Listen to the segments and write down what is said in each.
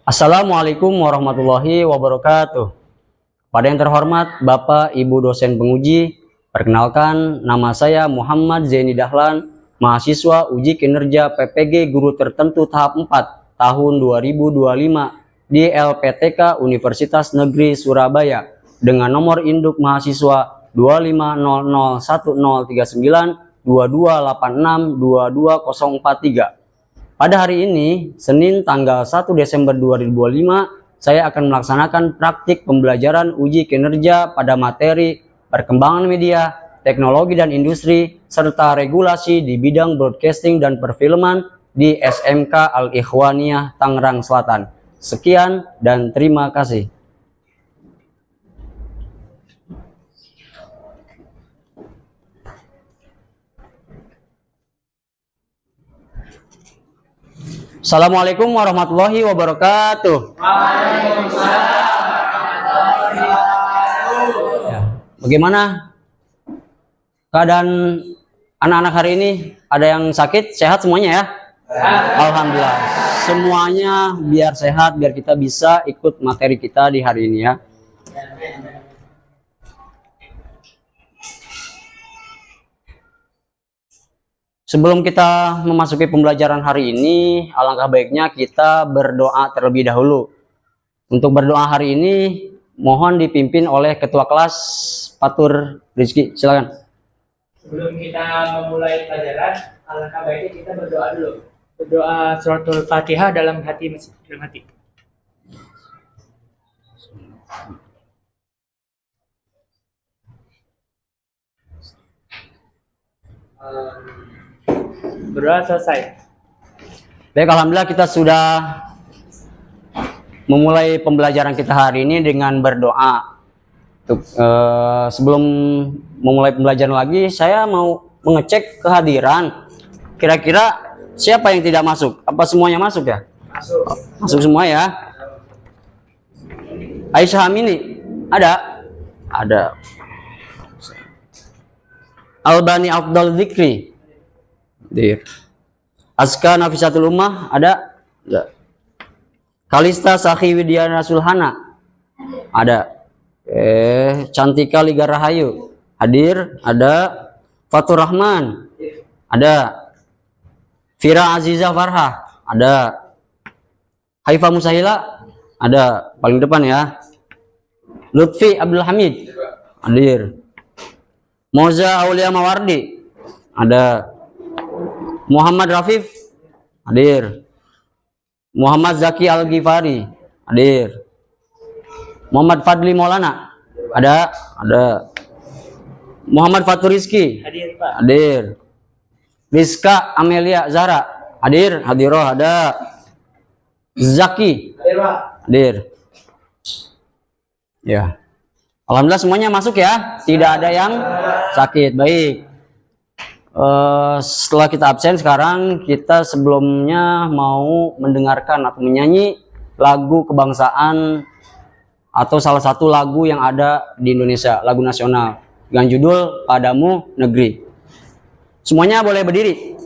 Assalamualaikum warahmatullahi wabarakatuh. Pada yang terhormat Bapak Ibu dosen penguji, perkenalkan nama saya Muhammad Zaini Dahlan, mahasiswa uji kinerja PPG Guru Tertentu tahap 4 tahun 2025 di LPTK Universitas Negeri Surabaya dengan nomor induk mahasiswa 25003922862243. Pada hari ini, Senin tanggal 1 Desember 2025, saya akan melaksanakan praktik pembelajaran uji kinerja pada materi perkembangan media, teknologi dan industri, serta regulasi di bidang broadcasting dan perfilman di SMK Al-Ikhwaniyah Tangerang Selatan. Sekian dan terima kasih. Assalamualaikum warahmatullahi wabarakatuh. Waalaikumsalam warahmatullahi wabarakatuh. Ya, bagaimana keadaan anak-anak hari ini? Ada yang sakit? Sehat semuanya ya? Alhamdulillah. Semuanya biar sehat, biar kita bisa ikut materi kita di hari ini ya. Sebelum kita memasuki pembelajaran hari ini, alangkah baiknya kita berdoa terlebih dahulu. Untuk berdoa hari ini, mohon dipimpin oleh Ketua Kelas Fatur Rizky. Silakan. Sebelum kita memulai pelajaran, alangkah baiknya kita berdoa dulu. Berdoa suratul Fatihah dalam hati. Berdoa selesai. Baik, alhamdulillah kita sudah memulai pembelajaran kita hari ini dengan berdoa. Sebelum memulai pembelajaran lagi, saya mau mengecek kehadiran. Kira-kira siapa yang tidak masuk? Apa semuanya masuk ya? Masuk. Masuk semua ya. Aisyah Amini ada? Ada. Albani Afdal Zikri. Aska Nafisatul Ummah ada? Ada. Kalista Sakhi Widiana Sulhana ada. Cantika Liga Rahayu hadir. Ada. Fatur Rahman ada. Fira Aziza Farha ada. Haifa Musahila ada, paling depan ya. Lutfi Abdul Hamid hadir. Moza Aulia Mawardi ada. Muhammad Rafif hadir. Muhammad Zaki Al-Ghifari hadir. Muhammad Fadli Maulana ada. Muhammad Fatur Rizki Hadir, Pak. hadir. Rizka Amelia Zahra hadir. Hadiroh ada. Zaki Hadir, Pak. hadir. Ya, alhamdulillah semuanya masuk ya, tidak ada yang sakit. Baik. Setelah kita absen sekarang, kita sebelumnya mau mendengarkan atau menyanyi lagu kebangsaan atau salah satu lagu yang ada di Indonesia, lagu nasional dengan judul Padamu Negeri. Semuanya boleh berdiri.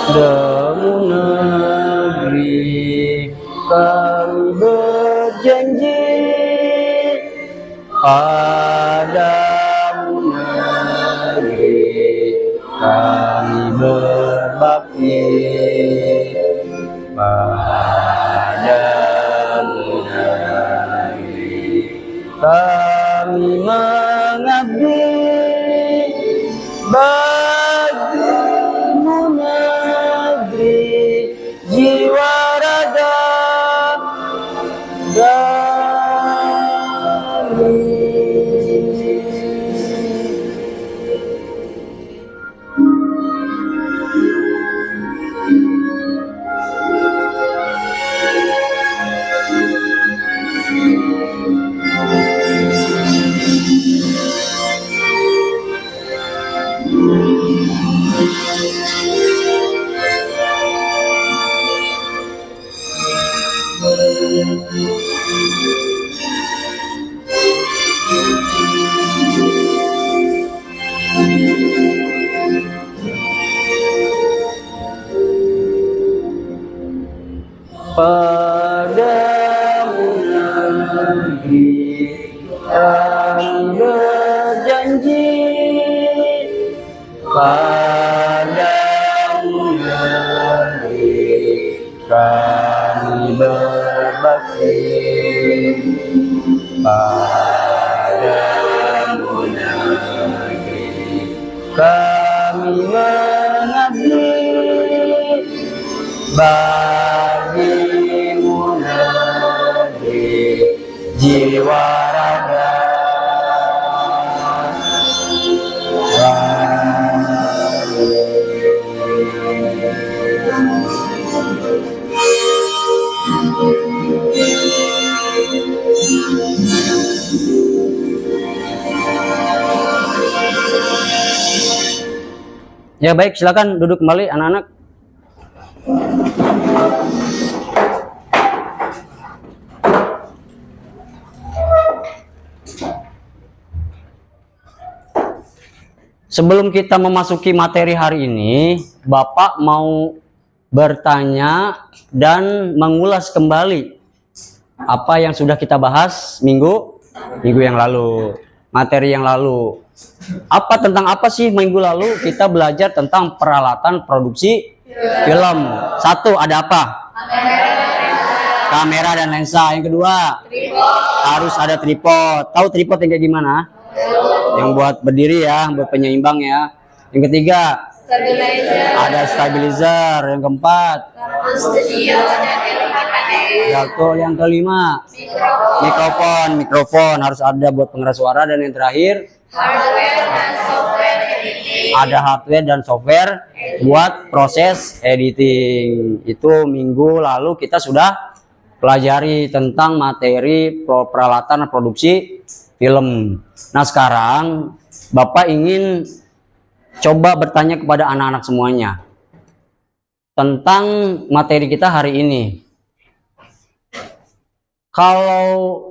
Padamu negeri kami berjanji, padamu negeri kami berbakti, padamu negeri kami mengabdi. Bagimu negeri jiwa raga kami. padamu negeri kami berjanji, padamu negeri kami berbakti, padamu negeri kami mengabdi, bagimu negeri jiwa raga. Ya baik, silakan duduk kembali anak-anak. Sebelum kita memasuki materi hari ini, Bapak mau bertanya dan mengulas kembali apa yang sudah kita bahas minggu yang lalu, materi yang lalu. Tentang apa sih minggu lalu kita belajar tentang peralatan produksi film. Satu, ada apa? Kamera dan lensa. Yang kedua, harus ada tripod. Tahu tripod yang kayak gimana? Yang buat berdiri ya, buat penyeimbang ya. Yang ketiga, ada stabilizer. Yang keempat, betul. Yang kelima, mikrofon harus ada buat pengeras suara. Dan yang terakhir, ada hardware dan software buat proses editing. Itu minggu lalu kita sudah pelajari tentang materi peralatan produksi film. Nah sekarang Bapak ingin coba bertanya kepada anak-anak semuanya tentang materi kita hari ini. Kalau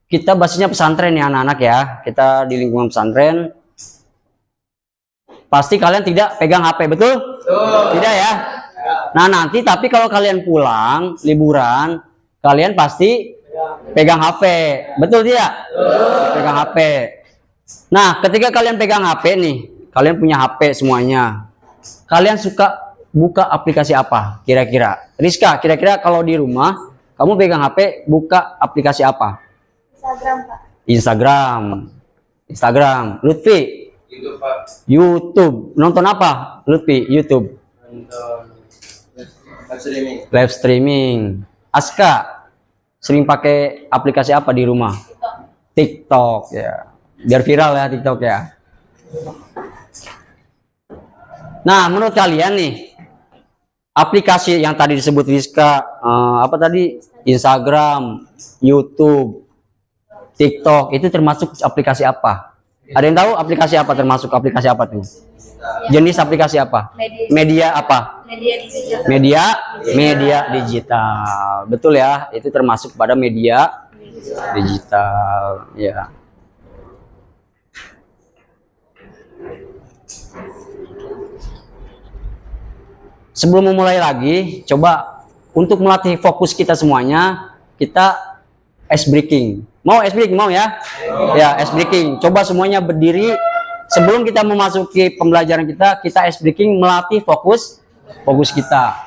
kita bahasanya pesantren ya anak-anak ya, kita di lingkungan pesantren, pasti kalian tidak pegang HP, betul? Tidak ya? Nah nanti tapi kalau kalian pulang liburan, kalian pasti pegang HP, betul tidak? Pegang HP. Nah ketika kalian pegang HP nih, kalian punya HP semuanya, kalian suka buka aplikasi apa kira-kira? Rizka, kira-kira kalau di rumah kamu pegang HP, buka aplikasi apa? Instagram, Pak. Instagram. Lutfi? YouTube, Pak. YouTube. Nonton apa Lutfi? YouTube. Nonton live streaming. Live streaming. Aska sering pakai aplikasi apa di rumah? TikTok ya. Biar viral ya TikTok ya. Nah, menurut kalian nih, aplikasi yang tadi disebut Rizka, apa tadi? Instagram, YouTube, TikTok, itu termasuk aplikasi apa? Ada yang tahu aplikasi apa, termasuk aplikasi apa tuh? Jenis aplikasi apa? Media apa? Media digital. Betul ya, itu termasuk pada media digital ya. Sebelum memulai lagi, coba untuk melatih fokus kita semuanya, kita ice breaking. Mau ice breaking? Mau ya? Ya, ice breaking. Coba semuanya berdiri. Sebelum kita memasuki pembelajaran kita ice breaking, melatih fokus kita.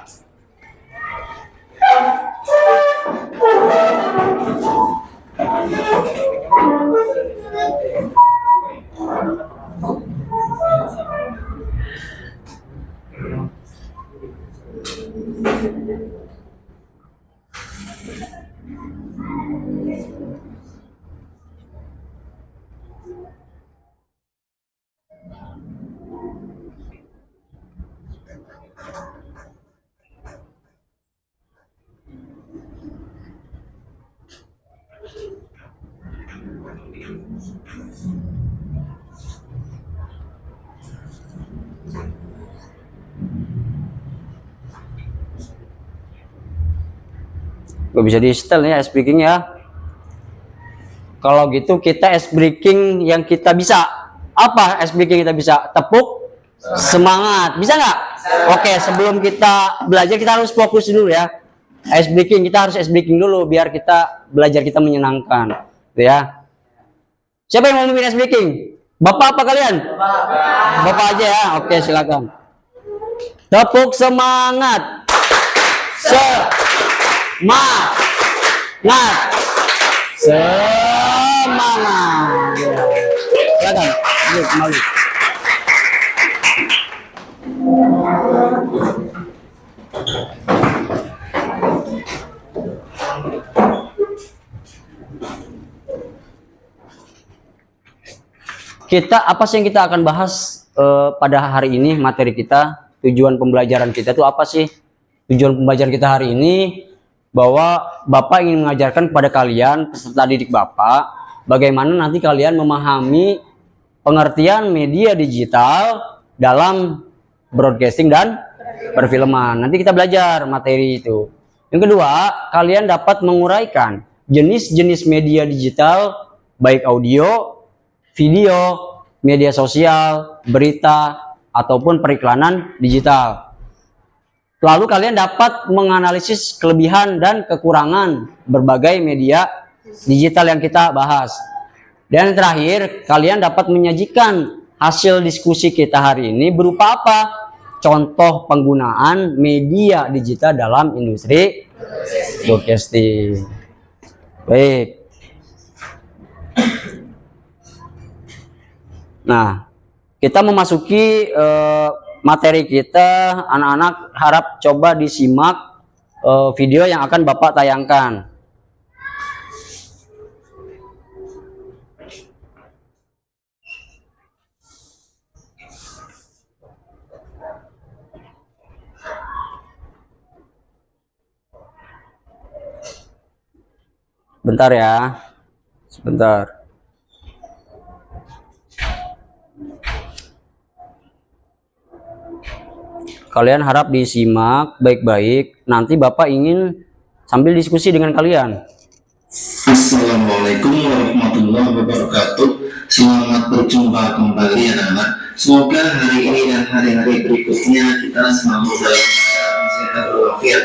Gak bisa di setel ya ice breaking ya. Kalau gitu kita ice breaking yang kita bisa. Apa ice breaking kita bisa? Tepuk semangat. Bisa nggak? Oke, sebelum kita belajar kita harus fokus dulu ya. Ice breaking, kita harus ice breaking dulu biar kita belajar kita menyenangkan, gitu ya. Siapa yang mau memimpin ice breaking? Bapak apa kalian? Bapak aja ya. Oke, silakan. Tepuk semangat. Semangat. Semangat. Silakan. Yuk, kembali. Apa sih yang kita akan bahas pada hari ini? Materi kita, tujuan pembelajaran kita itu apa sih? Tujuan pembelajaran kita hari ini bahwa Bapak ingin mengajarkan kepada kalian peserta didik Bapak bagaimana nanti kalian memahami pengertian media digital dalam broadcasting dan perfilman. Nanti kita belajar materi itu. Yang kedua, kalian dapat menguraikan jenis-jenis media digital baik audio, video, media sosial, berita, ataupun periklanan digital. Lalu kalian dapat menganalisis kelebihan dan kekurangan berbagai media digital yang kita bahas. Dan terakhir, kalian dapat menyajikan hasil diskusi kita hari ini berupa apa? Contoh penggunaan media digital dalam industri broadcasting. Baik. Nah, kita memasuki materi kita. Anak-anak harap coba disimak video yang akan Bapak tayangkan. Bentar ya, sebentar. Kalian harap disimak baik-baik. Nanti Bapak ingin sambil diskusi dengan kalian. Assalamualaikum warahmatullahi wabarakatuh. Selamat berjumpa kembali anak-anak. Semoga hari ini dan hari-hari berikutnya kita selalu dalam keadaan sehat walafiat.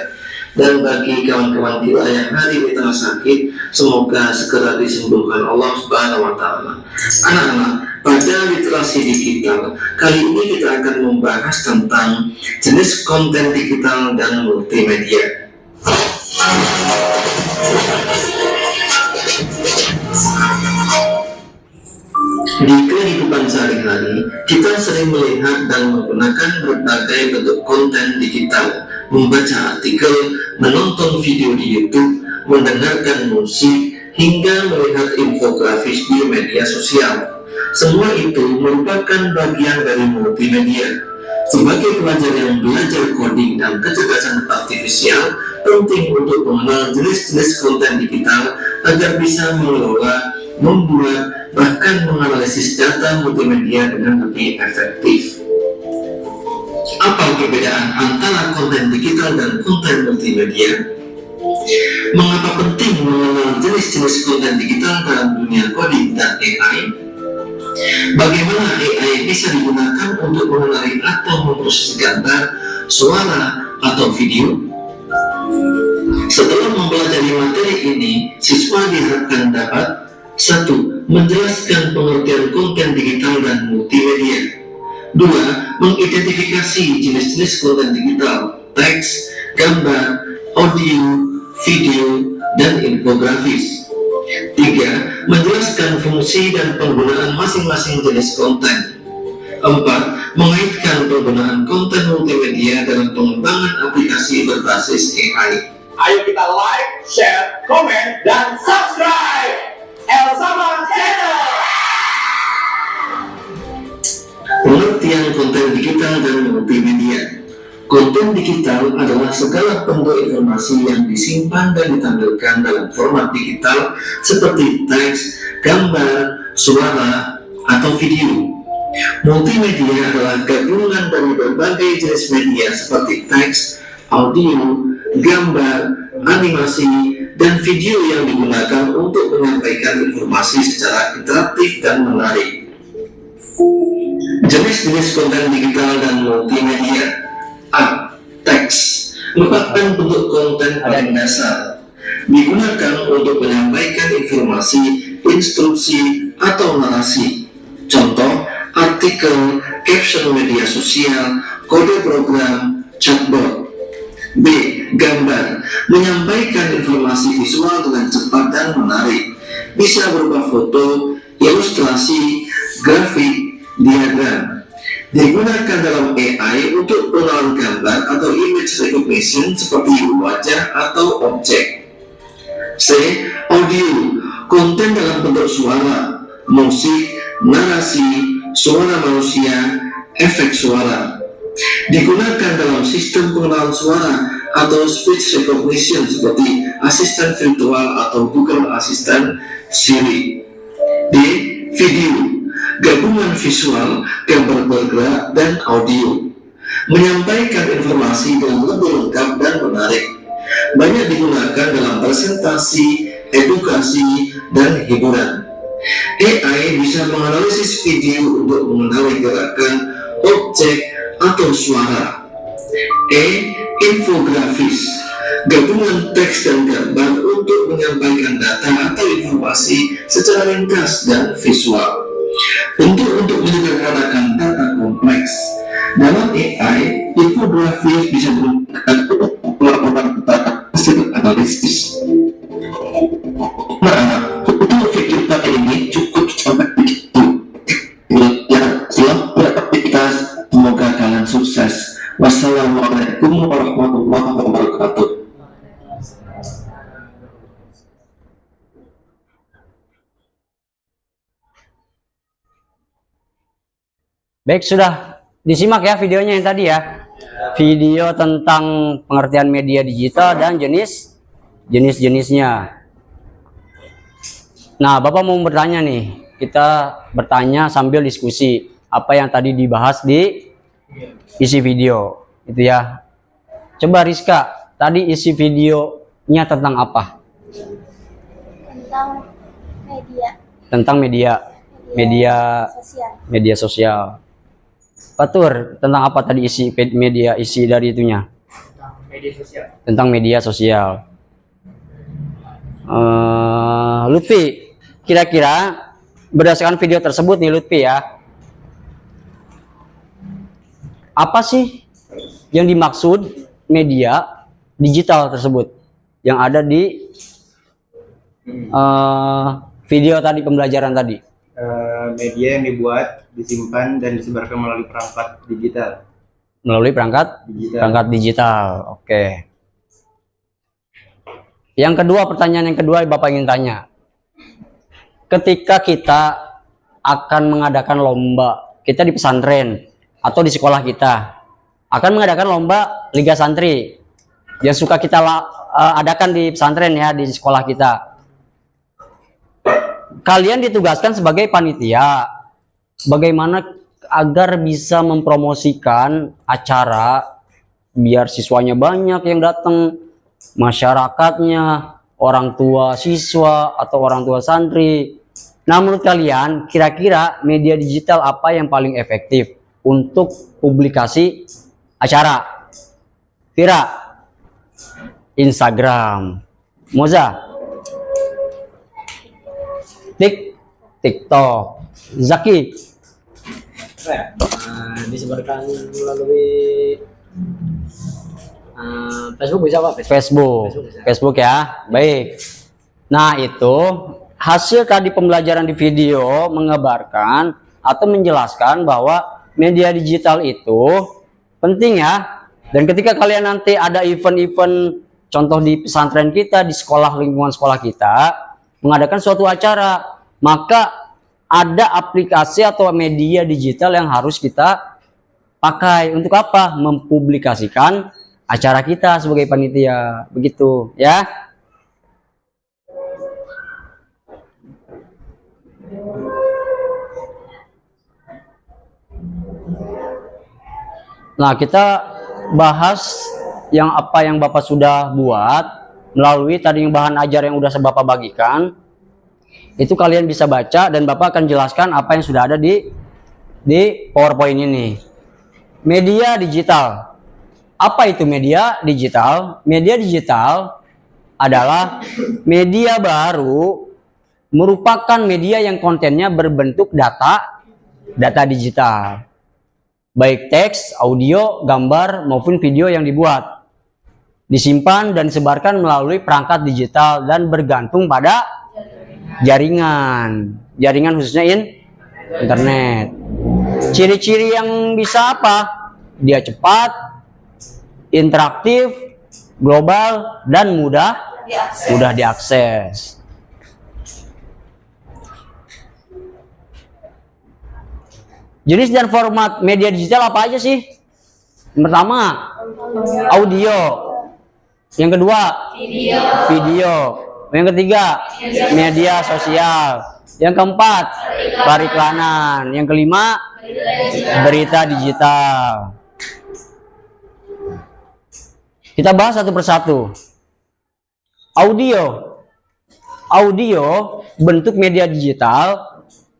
Dan bagi kawan-kawan kita yang hari ini tengah sakit, semoga segera disembuhkan Allah Subhanahu wa Ta'ala. Anak-anak, pada literasi digital kali ini kita akan membahas tentang jenis konten digital dan multimedia. Di kehidupan sehari-hari, kita sering melihat dan menggunakan berbagai bentuk konten digital, membaca artikel, menonton video di YouTube, mendengarkan musik, hingga melihat infografis di media sosial. Semua itu merupakan bagian dari multimedia. Sebagai pelajar yang belajar coding dan kecerdasan artifisial, penting untuk mengenal jenis-jenis konten digital agar bisa mengelola, membuat, bahkan menganalisis data multimedia dengan lebih efektif. Apa perbedaan antara konten digital dan konten multimedia? Mengapa penting mengenal jenis-jenis konten digital dalam dunia coding dan AI? Bagaimana AI bisa digunakan untuk mengenali atau memproses gambar, suara, atau video? Setelah mempelajari materi ini, siswa diharapkan dapat 1. Menjelaskan pengertian konten digital dan multimedia. 2. Mengidentifikasi jenis-jenis konten digital, teks, gambar, audio, video, dan infografis. 3. Menjelaskan fungsi dan penggunaan masing-masing jenis konten. 4. Mengaitkan penggunaan konten multimedia dalam pengembangan aplikasi berbasis AI. Ayo kita like, share, komen, dan subscribe Elsama Channel. Pengertian konten digital dan multimedia. Konten digital adalah segala bentuk informasi yang disimpan dan ditampilkan dalam format digital seperti teks, gambar, suara, atau video. Multimedia adalah gabungan dari berbagai jenis media seperti teks, audio, gambar, animasi, dan video yang digunakan untuk menyampaikan informasi secara interaktif dan menarik. Jenis-jenis konten digital dan multimedia. A. Teks. merupakan bentuk konten paling dasar, digunakan untuk menyampaikan informasi, instruksi, atau narasi. Contoh, artikel, caption media sosial, kode program, chatbot. B. Gambar, menyampaikan informasi visual dengan cepat dan menarik, bisa berupa foto, ilustrasi, grafik, diagram. Digunakan dalam AI untuk pengenalan gambar atau image recognition seperti wajah atau objek. C. Audio, konten dalam bentuk suara, musik, narasi, suara manusia, efek suara. Digunakan dalam sistem pengenalan suara atau speech recognition seperti asisten virtual atau Google Assistant, Siri. D. Video, gabungan visual, gambar bergerak, dan audio, menyampaikan informasi dengan lebih lengkap dan menarik. Banyak digunakan dalam presentasi, edukasi, dan hiburan. AI bisa menganalisis video untuk mengenali gerakan, objek, atau suara. E. Infografis, gabungan teks dan gambar untuk menyampaikan data atau informasi secara ringkas dan visual. Untuk menyederhanakan data kompleks. Dalam AI, infografis bisa menggunakan laporan data hasil analisis. Nah, untuk video tadi ini cukup sampai begitu. Ya, selamat beraktivitas. Semoga kalian sukses. Wassalamualaikum warahmatullahi wabarakatuh. Baik, sudah disimak ya videonya yang tadi ya. Video tentang pengertian media digital dan jenis-jenisnya. Nah, Bapak mau bertanya nih. Kita bertanya sambil diskusi apa yang tadi dibahas di isi video. Itu ya. Coba Rizka, tadi isi videonya tentang apa? Tentang media. Tentang media sosial. Patur, tentang apa tadi isi dari itunya? Media sosial. Tentang media sosial. Lutfi, kira-kira berdasarkan video tersebut nih Lutfi ya, apa sih yang dimaksud media digital tersebut yang ada di video tadi, pembelajaran tadi? Media yang dibuat, disimpan, dan disebarkan melalui perangkat digital. Melalui perangkat digital. Oke. Yang kedua, pertanyaan yang kedua Bapak ingin tanya. Ketika kita akan mengadakan lomba, kita di pesantren atau di sekolah kita akan mengadakan lomba Liga Santri yang suka kita adakan di pesantren ya, di sekolah kita. Kalian ditugaskan sebagai panitia, bagaimana agar bisa mempromosikan acara biar siswanya banyak yang datang, masyarakatnya, orang tua siswa atau orang tua santri. Nah, menurut kalian kira-kira media digital apa yang paling efektif untuk publikasi acara? Vira, Instagram. Moza, TikTok. Zaki, disebarkan melalui Facebook bisa Pak? Facebook ya. Baik. Nah, itu hasil tadi pembelajaran di video mengabarkan atau menjelaskan bahwa media digital itu penting ya. Dan ketika kalian nanti ada event-event, contoh di pesantren kita, di sekolah, lingkungan sekolah kita mengadakan suatu acara, maka ada aplikasi atau media digital yang harus kita pakai untuk apa? Mempublikasikan acara kita sebagai panitia, begitu ya. Nah, kita bahas yang apa yang Bapak sudah buat melalui tadi yang bahan ajar yang udah Bapak bagikan. Itu kalian bisa baca dan Bapak akan jelaskan apa yang sudah ada di PowerPoint ini. Media digital. Apa itu media digital? Media digital adalah media baru, merupakan media yang kontennya berbentuk data digital. Baik teks, audio, gambar, maupun video yang dibuat, disimpan dan disebarkan melalui perangkat digital dan bergantung pada jaringan khususnya internet. Ciri-ciri yang bisa apa? Dia cepat, interaktif, global, dan mudah diakses. Jenis dan format media digital apa aja sih? Yang pertama, audio. Yang kedua, video. Yang ketiga, media sosial. Yang keempat, periklanan. Yang kelima, berita digital. Kita bahas satu persatu. Audio bentuk media digital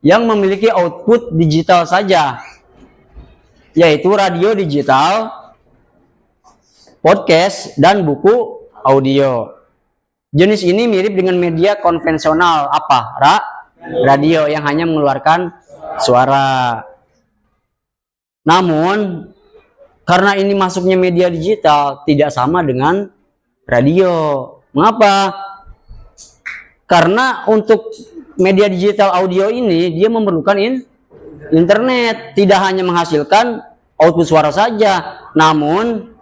yang memiliki output digital saja, yaitu radio digital, podcast, dan buku audio. Jenis ini mirip dengan media konvensional apa? Radio yang hanya mengeluarkan suara. Namun, karena ini masuknya media digital, tidak sama dengan radio. Mengapa? Karena untuk media digital audio ini, dia memerlukan internet. Tidak hanya menghasilkan output suara saja, namun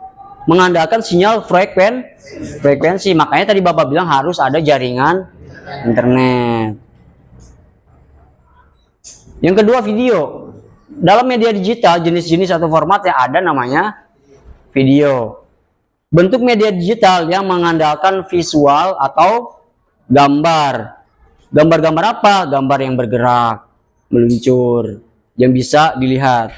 mengandalkan sinyal frekuensi. Makanya tadi Bapak bilang harus ada jaringan internet. Yang kedua, video. Dalam media digital, jenis-jenis atau format yang ada namanya video. Bentuk media digital yang mengandalkan visual atau gambar. Gambar-gambar apa? Gambar yang bergerak, meluncur, yang bisa dilihat.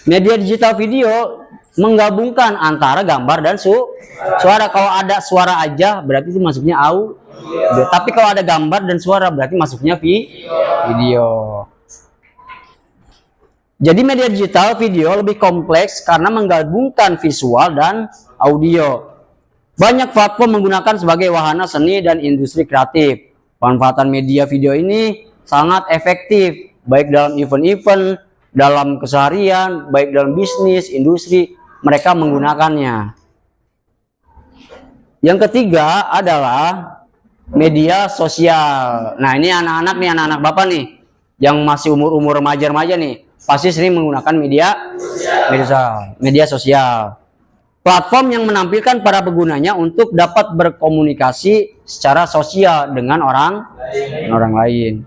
Media digital video menggabungkan antara gambar dan suara. Kalau ada suara aja berarti itu masuknya audio. Tapi kalau ada gambar dan suara berarti masuknya video. Jadi media digital video lebih kompleks karena menggabungkan visual dan audio. Banyak platform menggunakan sebagai wahana seni dan industri kreatif. Pemanfaatan media video ini sangat efektif, baik dalam event-event, dalam keseharian, baik dalam bisnis, industri, mereka menggunakannya. Yang ketiga adalah media sosial. Nah, ini anak-anak Bapak nih, yang masih umur remaja nih, pasti sering menggunakan media sosial. Platform yang menampilkan para penggunanya untuk dapat berkomunikasi secara sosial dengan orang lain.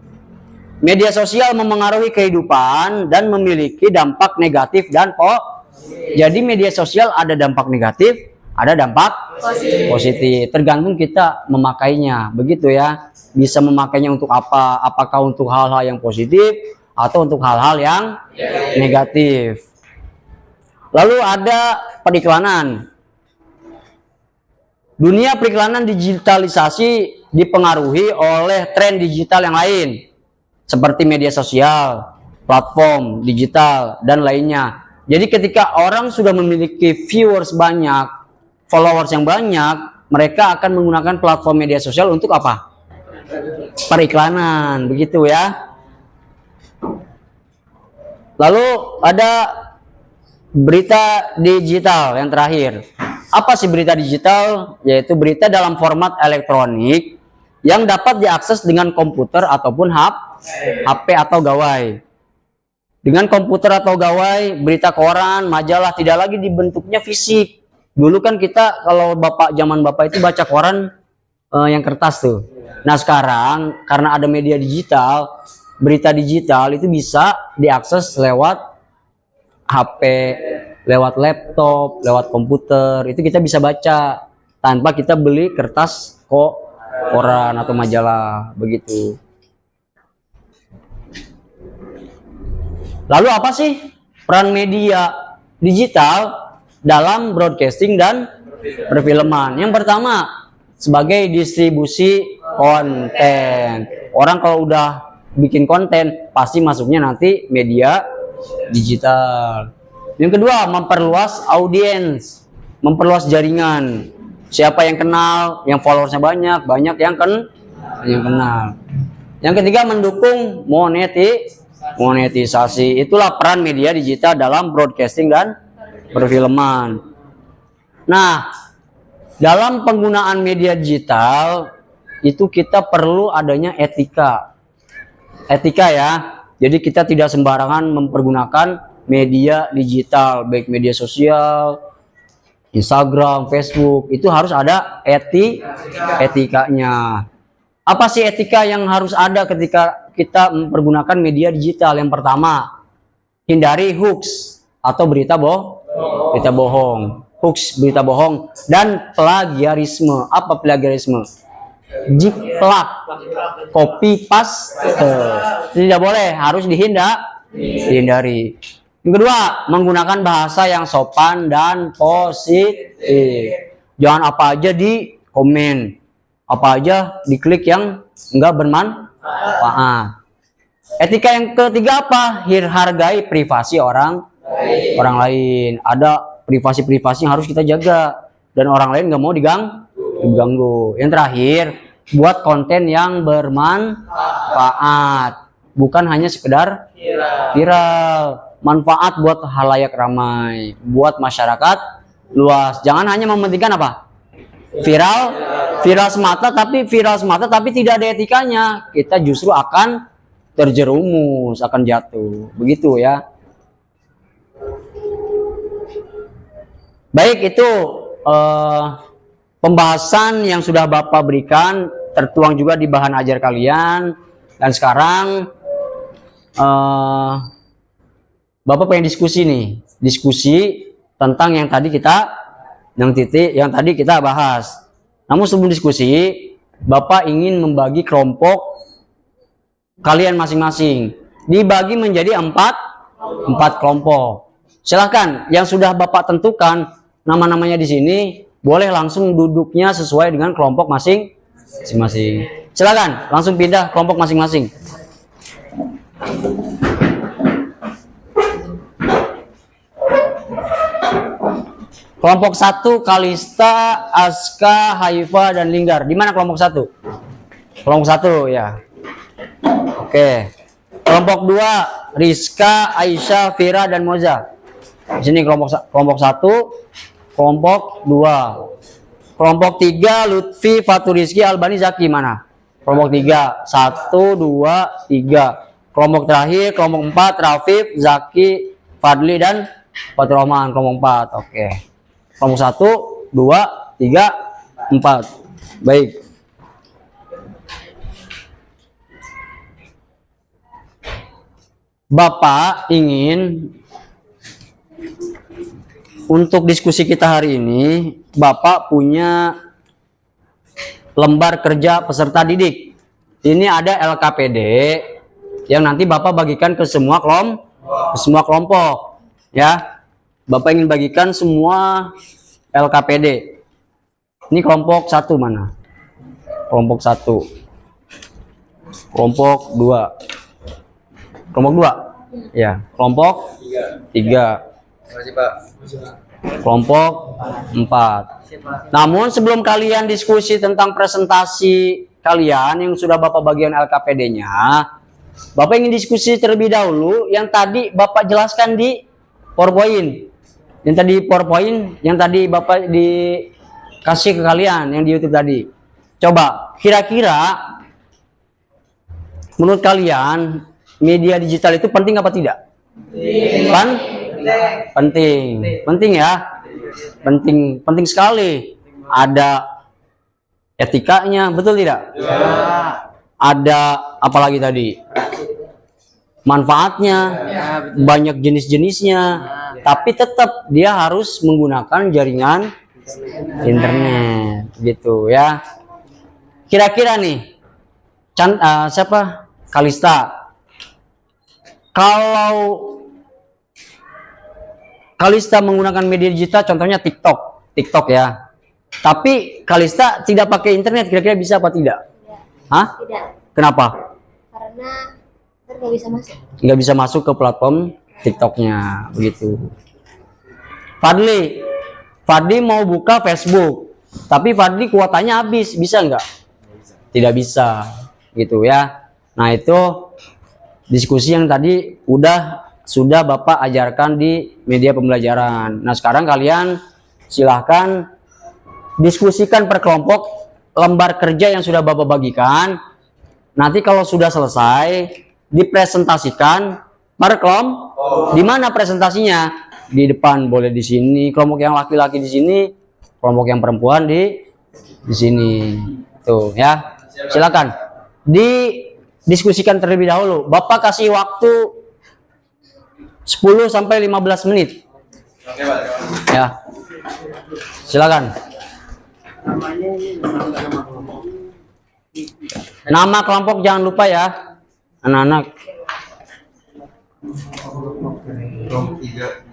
Media sosial memengaruhi kehidupan dan memiliki dampak negatif dan jadi media sosial ada dampak negatif, ada dampak positif. Tergantung kita memakainya, begitu ya. Bisa memakainya untuk apa? Apakah untuk hal-hal yang positif atau untuk hal-hal yang negatif. Lalu ada periklanan. Dunia periklanan digitalisasi dipengaruhi oleh tren digital yang lain, seperti media sosial, platform digital, dan lainnya. Jadi ketika orang sudah memiliki viewers banyak, followers yang banyak, mereka akan menggunakan platform media sosial untuk apa? Periklanan, begitu ya. Lalu ada berita digital yang terakhir. Apa sih berita digital? Yaitu berita dalam format elektronik yang dapat diakses dengan komputer ataupun HP atau gawai. Dengan komputer atau gawai, berita koran, majalah tidak lagi dibentuknya fisik. Dulu kan kita kalau zaman Bapak itu baca koran yang kertas tuh. Nah, sekarang karena ada media digital, berita digital itu bisa diakses lewat HP, lewat laptop, lewat komputer. Itu kita bisa baca tanpa kita beli kertas koran atau majalah, begitu. Lalu apa sih peran media digital dalam broadcasting dan perfilman? Yang pertama, sebagai distribusi konten. Orang kalau udah bikin konten pasti masuknya nanti media digital. Yang kedua, memperluas audiens. memperluas jaringan. Siapa yang kenal, yang followersnya banyak, banyak yang kenal. Yang ketiga, mendukung monetisasi. Itulah peran media digital dalam broadcasting dan perfilman. Nah, dalam penggunaan media digital itu kita perlu adanya etika. Etika ya. Jadi kita tidak sembarangan mempergunakan media digital, baik media sosial, Instagram, Facebook, itu harus ada etikanya. Apa sih etika yang harus ada ketika kita mempergunakan media digital? Yang pertama, hindari hoax atau berita bohong. Hoax, berita bohong, dan plagiarisme. Apa plagiarisme? Jiplak, copy paste. Tidak boleh, harus dihindari. Yang kedua, menggunakan bahasa yang sopan dan positif. Jangan apa aja di komen, apa aja diklik yang enggak bermanfaat. Etika yang ketiga apa? Hargai privasi orang lain. Ada privasi yang harus kita jaga dan orang lain nggak mau diganggu. Yang terakhir, buat konten yang bermanfaat, bukan hanya sekedar viral. Manfaat buat halayak ramai, buat masyarakat luas. Jangan hanya mementingkan apa? Viral semata tapi tidak ada etikanya. Kita justru akan terjerumus, akan jatuh. Begitu ya. Baik, itu pembahasan yang sudah Bapak berikan, tertuang juga di bahan ajar kalian. Dan sekarang Bapak pengen diskusi nih, diskusi tentang yang tadi kita bahas. Namun sebelum diskusi, Bapak ingin membagi kelompok kalian masing-masing, dibagi menjadi empat kelompok. Silahkan yang sudah Bapak tentukan nama-namanya di sini, boleh langsung duduknya sesuai dengan kelompok masing-masing. Silahkan langsung pindah kelompok masing-masing. Kelompok 1, Kalista, Aska, Haifa, dan Linggar. Di mana kelompok 1? Kelompok 1 ya. Oke. Kelompok 2, Rizka, Aisyah, Fira, dan Moza. Di sini kelompok 1, kelompok 2. Kelompok 3, Lutfi, Faturiski, Albani, Zaki. Mana? Kelompok 3. 1, 2, 3. Kelompok terakhir, kelompok 4, Rafif, Zaki, Fadli, dan Fatur Rahman. Kelompok 4. Oke. Kelompok 1, 2, 3, 4. Baik. Bapak ingin untuk diskusi kita hari ini, Bapak punya lembar kerja peserta didik. Ini ada LKPD yang nanti Bapak bagikan ke semua kelompok. Ya. Bapak ingin bagikan semua LKPD. Ini kelompok 1 mana? Kelompok 1. Kelompok 2. Kelompok 2? Ya. Kelompok 3. Terima kasih, Pak. Kelompok 4. Namun sebelum kalian diskusi tentang presentasi kalian yang sudah Bapak bagian LKPD-nya, Bapak ingin diskusi terlebih dahulu yang tadi Bapak jelaskan di PowerPoint. Yang tadi Bapak dikasih ke kalian yang di YouTube tadi. Coba kira-kira menurut kalian media digital itu penting apa tidak? Penting ya. Penting sekali. Ada etikanya, betul tidak? Ya. Ada apa lagi tadi? Manfaatnya, banyak jenis-jenisnya, tapi tetap dia harus menggunakan jaringan internet, gitu ya. Kira-kira nih, siapa? Kalista. Kalau Kalista menggunakan media digital, contohnya TikTok ya. Tapi Kalista tidak pakai internet, kira-kira bisa apa tidak? Hah? Tidak. Kenapa? Karena nggak bisa masuk. Nggak bisa masuk ke platform TikToknya, begitu. Fadli, Fadli mau buka Facebook, tapi Fadli kuotanya habis, bisa nggak? Tidak bisa, gitu ya. Nah itu diskusi yang tadi sudah Bapak ajarkan di media pembelajaran. Nah sekarang kalian silahkan diskusikan per kelompok lembar kerja yang sudah Bapak bagikan. Nanti kalau sudah selesai dipresentasikan per kelompok. Di mana presentasinya? Di depan, boleh di sini. Kelompok yang laki-laki di sini, kelompok yang perempuan di sini. Tuh ya. Silakan. Didiskusikan terlebih dahulu. Bapak kasih waktu 10 sampai 15 menit. Ya. Silakan. Nama kelompok jangan lupa ya, anak-anak. Kelompok 3.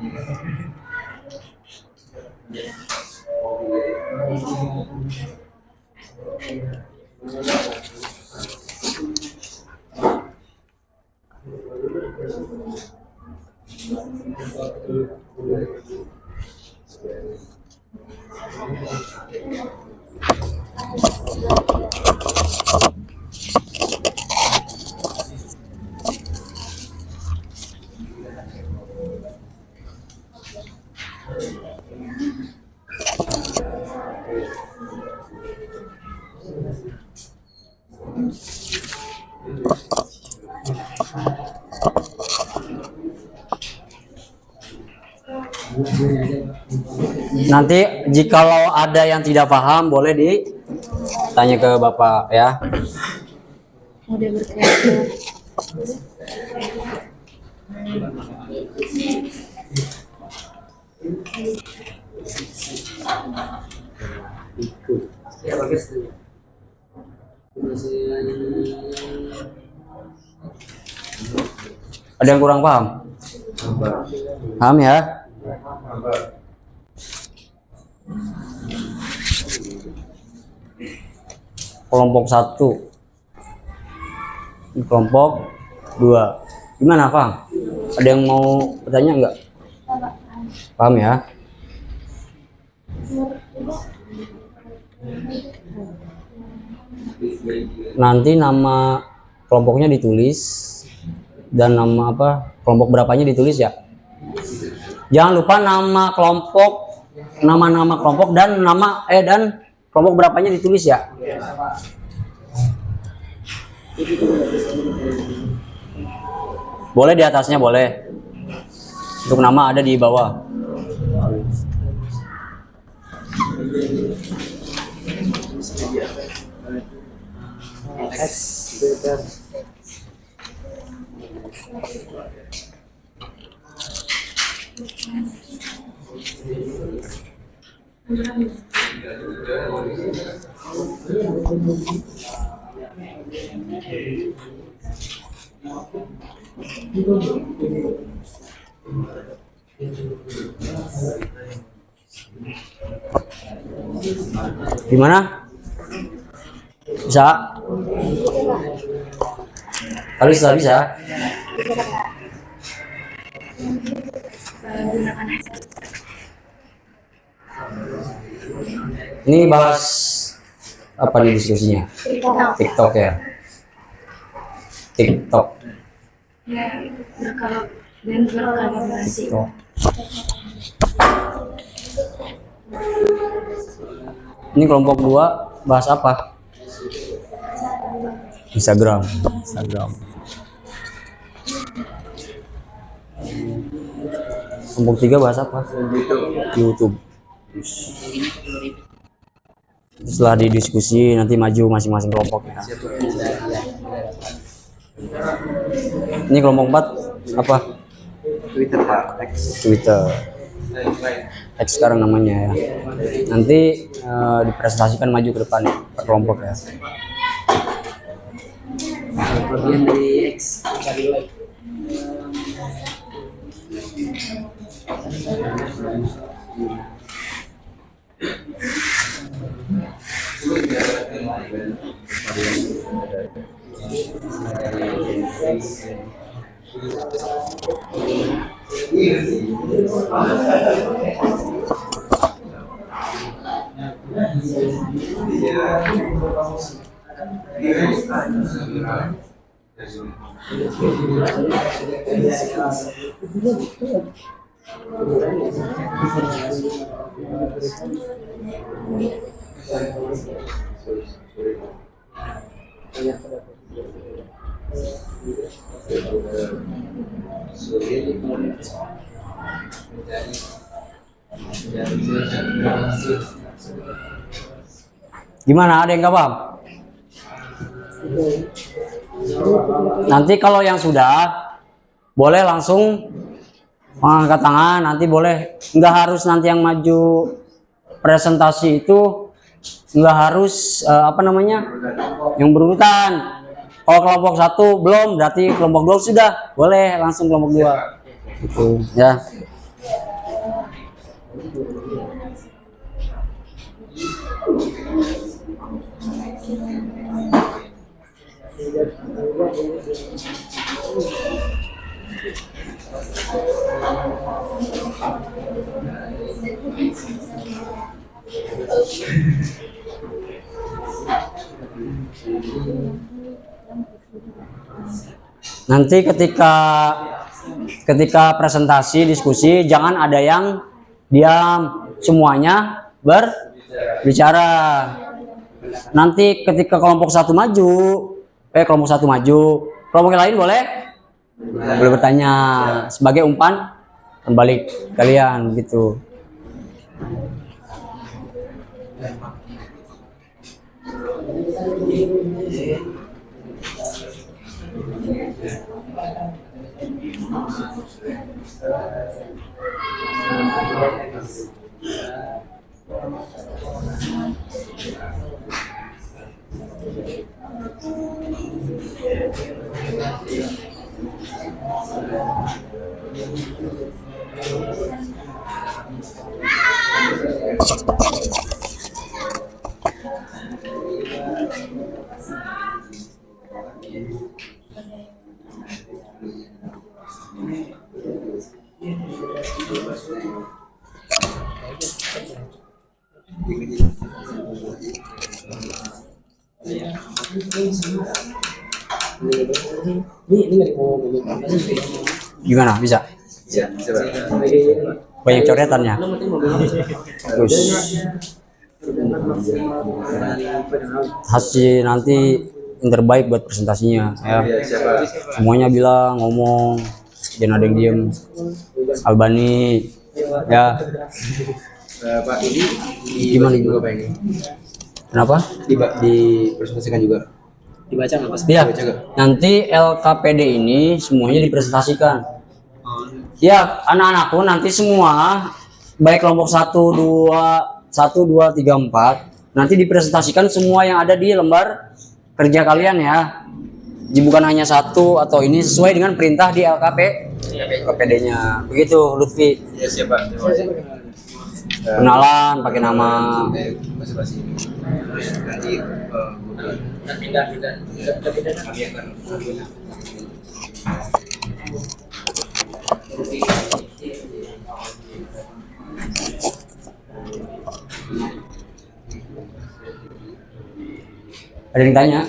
Nanti jikalau ada yang tidak paham boleh ditanya ke Bapak ya. Udah berkreatif. Ada yang kurang paham? Paham ya? Kelompok 1, kelompok 2, gimana Paham? Ada yang mau bertanya nggak? Paham ya? Nanti nama kelompoknya ditulis dan nama kelompok berapanya ditulis ya. Jangan lupa nama kelompok, nama-nama kelompok dan dan kelompok berapanya ditulis ya. Boleh di atasnya boleh. Untuk nama ada di bawah. Gimana? Bisa? Kalau sudah bisa. Ini bahas apa nih diskusinya? TikTok ya. TikTok. TikTok. Ini kelompok 2 bahas apa? Instagram. Kelompok 3 bahas apa? YouTube. Setelah didiskusi nanti maju masing-masing kelompok ya. Ini kelompok 4 apa? Twitter Pak. Twitter. X sekarang namanya ya. Nanti dipresentasikan maju ke depan ya, per kelompok ya. Bagian dari X cari like. Gimana? Ada yang nggak paham? Nanti kalau yang sudah boleh langsung mengangkat tangan. Nanti boleh, nggak harus nanti yang maju presentasi itu nggak harus yang berurutan. Kalau kelompok 1 belum, berarti kelompok 2 sudah boleh langsung kelompok 2 gitu ya. Nanti ketika presentasi diskusi jangan ada yang diam, semuanya berbicara. Nanti ketika kelompok 1 maju, kelompok lain boleh bertanya sebagai umpan balik kalian gitu. Gimana? Bisa? Banyak coretannya. Terus hasil nanti yang terbaik buat presentasinya ya. Semuanya bilang, ngomong, jangan ada yang diem. Albani ya. Pak, ini Gimana juga Pak ini? Kenapa? Dipresentasikan juga. Dibaca nggak Mas? Ya, nanti LKPD ini semuanya dipresentasikan. Ya, anak-anakku nanti semua baik kelompok 1, 2, 3, 4 nanti dipresentasikan semua yang ada di lembar kerja kalian ya. Jadi bukan hanya 1 atau ini, sesuai dengan perintah di LKPD-nya. Begitu, Lutfi. Ya, siapa? Kenalan pakai nama. Ada yang tanya?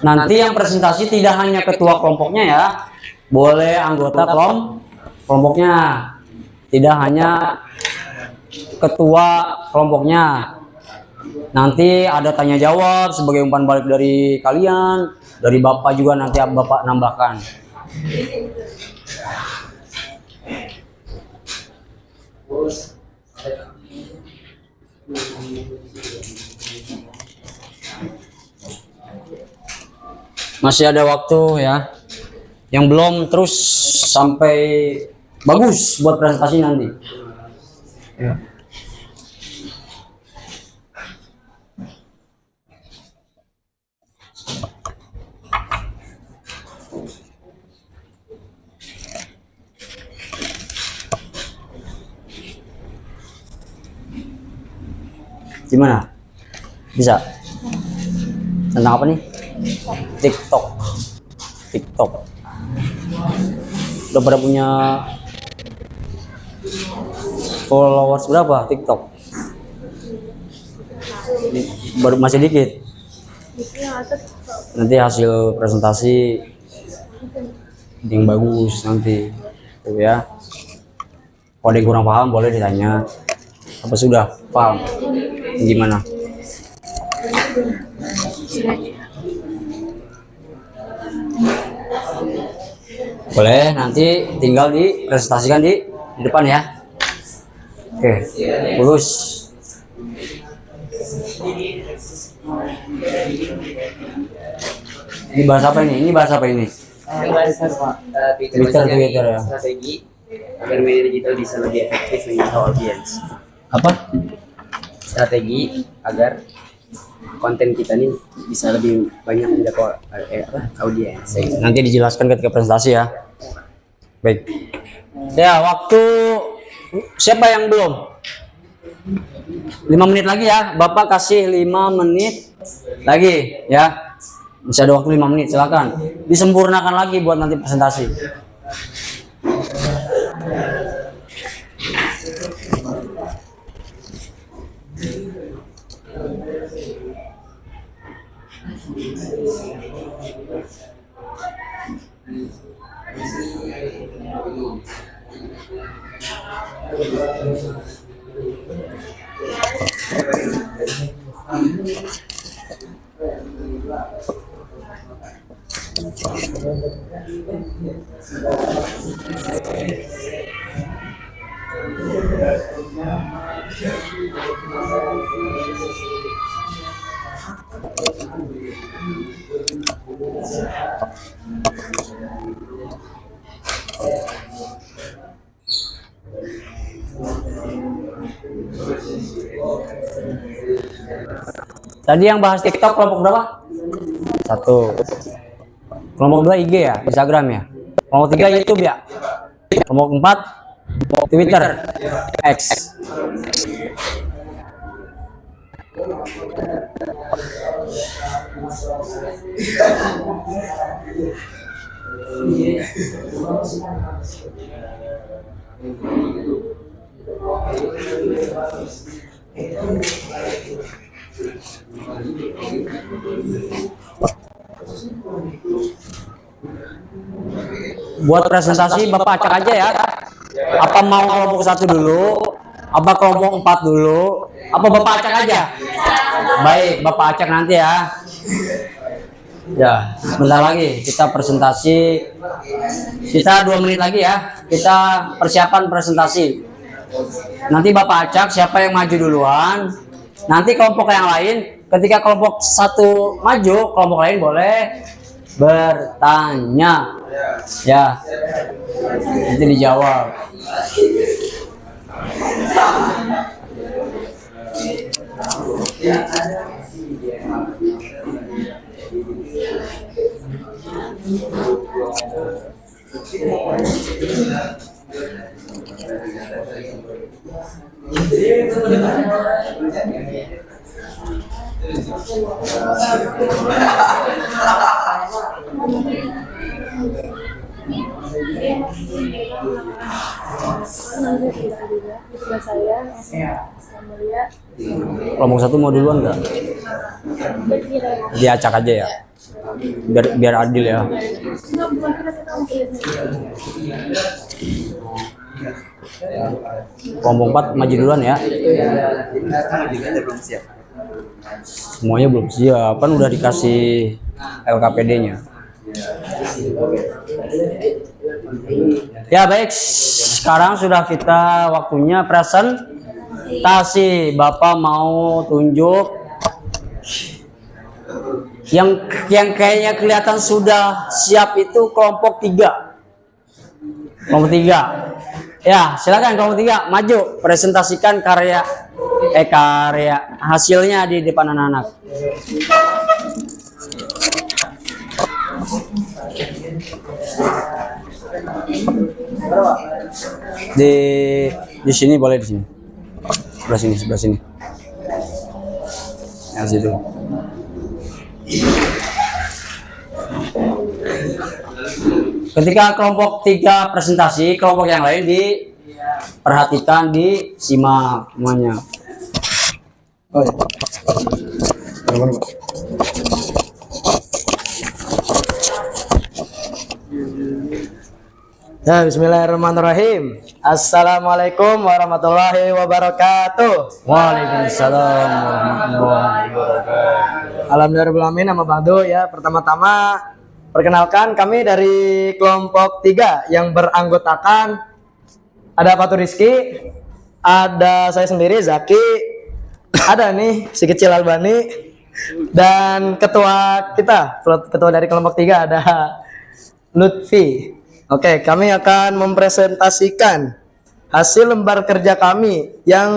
Nanti yang presentasi tidak hanya ketua kelompoknya ya, boleh anggota kelompoknya, tidak hanya ketua kelompoknya. Nanti ada tanya jawab sebagai umpan balik dari kalian, dari bapak juga nanti bapak nambahkan. Masih ada waktu ya. Yang belum terus sampai bagus buat presentasi nanti. Ya. Gimana? Bisa? Tentang apa nih? TikTok. Udah pada punya followers berapa TikTok? Baru masih dikit. Nanti hasil presentasi yang bagus nanti tuh ya. Kalau ada yang kurang paham boleh ditanya. Apa sudah paham? Gimana? Boleh, nanti tinggal dipresentasikan di depan ya. Oke, lurus. Ini bahasa apa ini? Ini bahasa apa ini? Twitter ya. Strategi agar media digital bisa lebih efektif menjangkau audiens. Apa? Strategi agar konten kita nih bisa lebih banyak menjangkau audiens. Nanti dijelaskan ketika presentasi ya. Baik. Ya, waktu siapa yang belum? 5 menit lagi ya. Bapak kasih 5 menit lagi ya. Masih ada waktu 5 menit, silakan. Disempurnakan lagi buat nanti presentasi. Tadi yang bahas TikTok kelompok berapa? 1. Kelompok 2 IG ya, Instagram ya. Kelompok 3 YouTube ya. Kelompok 4 Twitter, X. Buat presentasi Bapak acak aja ya. Apa mau kelompok 1 dulu? Apa kelompok 4 dulu? Apa Bapak acak aja? Baik, Bapak acak nanti ya. Ya, sebentar lagi kita presentasi. Kita 2 menit lagi ya. Kita persiapan presentasi. Nanti Bapak acak siapa yang maju duluan. Nanti kelompok yang lain, ketika kelompok 1 maju, kelompok lain boleh bertanya. Ya, nanti dijawab. Kelompok 1 mau duluan nggak? Diacak aja ya. Biar adil ya. Kelompok 4 maju duluan ya. Semuanya belum siap, kan udah dikasih LKPD-nya. Ya baik, sekarang sudah kita waktunya presentasi. Bapak mau tunjuk yang kayaknya kelihatan sudah siap itu kelompok 3. Kelompok 3. Ya, silakan kelompok 3 maju presentasikan karya hasilnya di depan anak-anak. Di sini boleh, di sini. Sebelah sini. Yang situ. Ketika kelompok 3 presentasi, kelompok yang lain diperhatikan, disimak semuanya. Ya, bismillahirrahmanirrahim. Assalamualaikum warahmatullahi wabarakatuh. Waalaikumsalam warahmatullahi wabarakatuh. Alhamdulillahirrahmanirrahim. Nama Bado ya. Pertama-tama perkenalkan kami dari kelompok 3 yang beranggotakan ada Fatur Rizky, ada saya sendiri Zaki, ada nih si kecil Albani, dan ketua kita, ketua dari kelompok 3 ada Lutfi. Oke, kami akan mempresentasikan hasil lembar kerja kami yang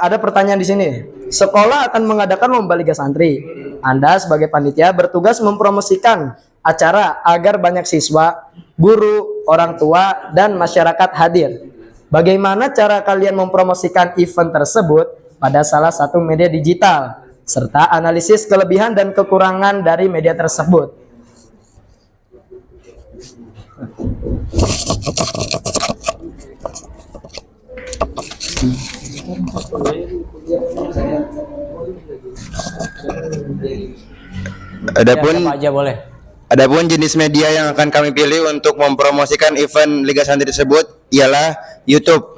ada pertanyaan di sini. Sekolah akan mengadakan lomba Liga Santri. Anda sebagai panitia bertugas mempromosikan acara agar banyak siswa, guru, orang tua, dan masyarakat hadir. Bagaimana cara kalian mempromosikan event tersebut pada salah satu media digital, serta analisis kelebihan dan kekurangan dari media tersebut. Adapun jenis media yang akan kami pilih untuk mempromosikan event Liga Santri tersebut ialah YouTube.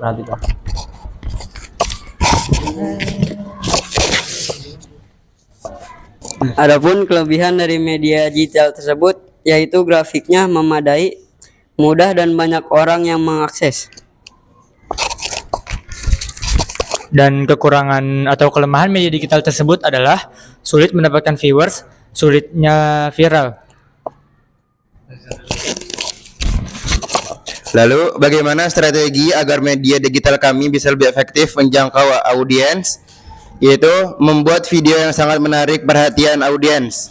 Adapun kelebihan dari media digital tersebut yaitu grafiknya memadai, mudah dan banyak orang yang mengakses. Dan kekurangan atau kelemahan media digital tersebut adalah sulit mendapatkan viewers, sulitnya viral. Lalu, bagaimana strategi agar media digital kami bisa lebih efektif menjangkau audiens, yaitu membuat video yang sangat menarik perhatian audiens.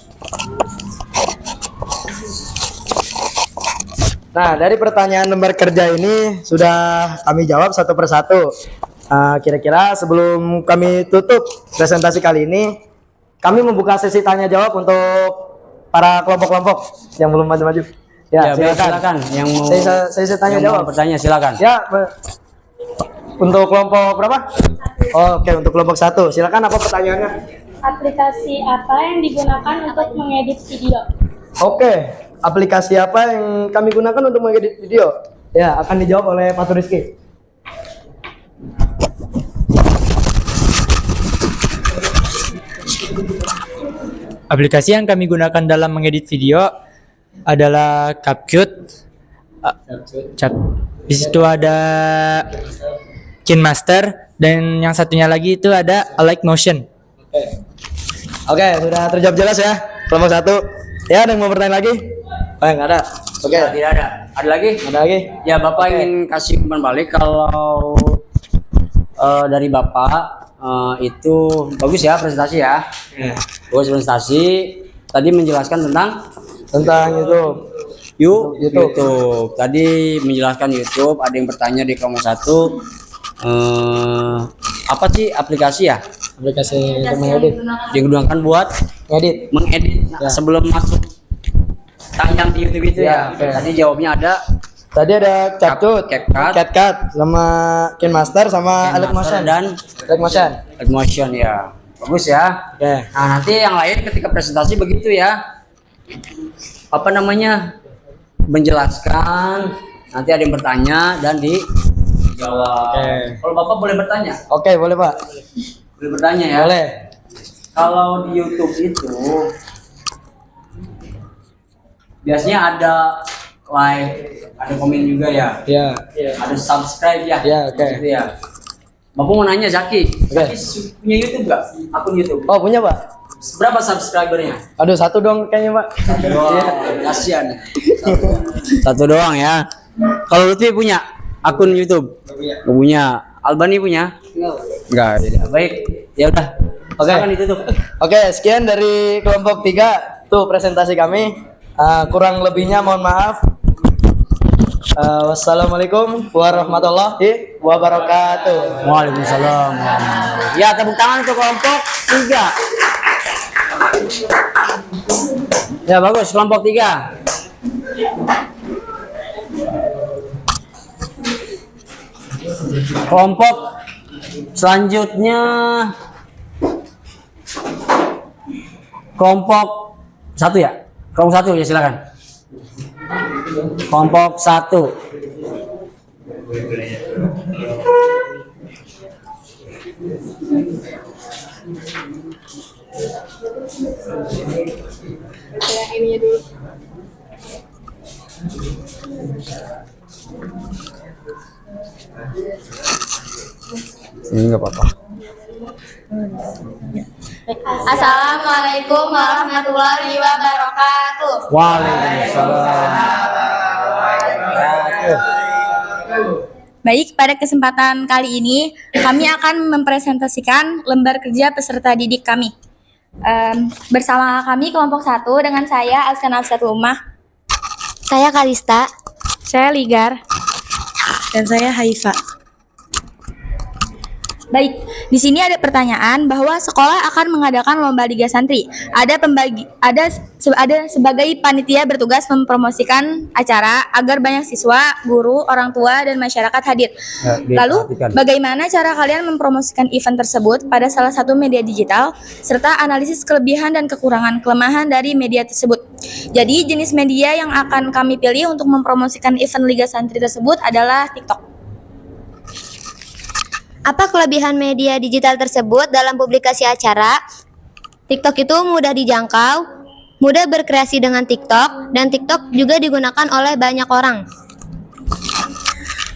Nah, dari pertanyaan lembar kerja ini sudah kami jawab satu persatu. Kira-kira sebelum kami tutup presentasi kali ini, kami membuka sesi tanya jawab untuk para kelompok-kelompok yang belum maju-maju. Ya, silakan. Yang mau saya tanya jawab. Bertanya silakan. Ya, untuk kelompok berapa? Oke, untuk kelompok 1. Silakan, apa pertanyaannya? Aplikasi apa yang digunakan untuk mengedit video? Oke, aplikasi apa yang kami gunakan untuk mengedit video? Ya, akan dijawab oleh Fatur Rizky. Aplikasi yang kami gunakan dalam mengedit video adalah CapCut. Di situ ada KineMaster dan yang satunya lagi itu ada Motion. Oke, sudah terjawab jelas ya. Kelompok 1. Ya, ada yang mau bertanya lagi? Oh, enggak ada. Oke. Tidak ada. Ada lagi? Ada lagi? Ya, Bapak ingin kasih umpan balik kalau dari Bapak itu bagus ya presentasi ya. Bagus presentasi. Tadi menjelaskan tentang YouTube. Tadi menjelaskan YouTube. Ada yang bertanya di kelompok 1 apa sih aplikasi ya? Aplikasi untuk mengedit. Digunakan buat mengedit. Nah, sebelum masuk tayang di YouTube itu ya. Tadi jawabnya ada. Tadi ada CapCut, sama KineMaster, sama Motion dan Motion ya. Bagus ya. Nah, nanti yang lain ketika presentasi begitu ya. Apa namanya? Menjelaskan. Nanti ada yang bertanya dan dijawab. Kalau Bapak boleh bertanya? Oke, boleh Pak. Boleh bertanya ya? Boleh. Kalau di YouTube itu biasanya ada like, ada komen juga ya? Iya. Ada subscribe ya? Iya, oke. Gitu ya. Bapak mau nanya Zaki, Zaki punya YouTube nggak? Akun YouTube? Oh, punya Pak. Berapa subscribernya? Aduh, 1 dong kayaknya Pak. 1 doang. Kasihan. Satu doang ya. Kalau Lutfi punya akun YouTube? Nggak punya. Albani punya? Enggak. Baik. Ya udah. Oke. Silakan ditutup. Oke, sekian dari kelompok 3 tuh presentasi kami. Kurang lebihnya mohon maaf. Wassalamualaikum warahmatullahi wabarakatuh. Waalaikumsalam. Ya, tepuk tangan untuk kelompok 3. Ya, bagus kelompok 3. Kelompok selanjutnya kelompok 1 ya. Kelompok 1 ya, silakan. Kelompok 1. Ini nggak apa-apa. Assalamualaikum warahmatullahi wabarakatuh. Baik, pada kesempatan kali ini kami akan mempresentasikan lembar kerja peserta didik kami. Bersama kami kelompok 1 dengan saya Askan Afsatul Ummah. Saya Kalista. Saya Ligar. Dan saya Haifa. Baik, di sini ada pertanyaan bahwa sekolah akan mengadakan lomba Liga Santri. Ada sebagai panitia bertugas mempromosikan acara agar banyak siswa, guru, orang tua, dan masyarakat hadir. Lalu, bagaimana cara kalian mempromosikan event tersebut pada salah satu media digital, serta analisis kelebihan dan kekurangan kelemahan dari media tersebut. Jadi, jenis media yang akan kami pilih untuk mempromosikan event Liga Santri tersebut adalah TikTok. Apa kelebihan media digital tersebut dalam publikasi acara? TikTok itu mudah dijangkau, mudah berkreasi dengan TikTok, dan TikTok juga digunakan oleh banyak orang.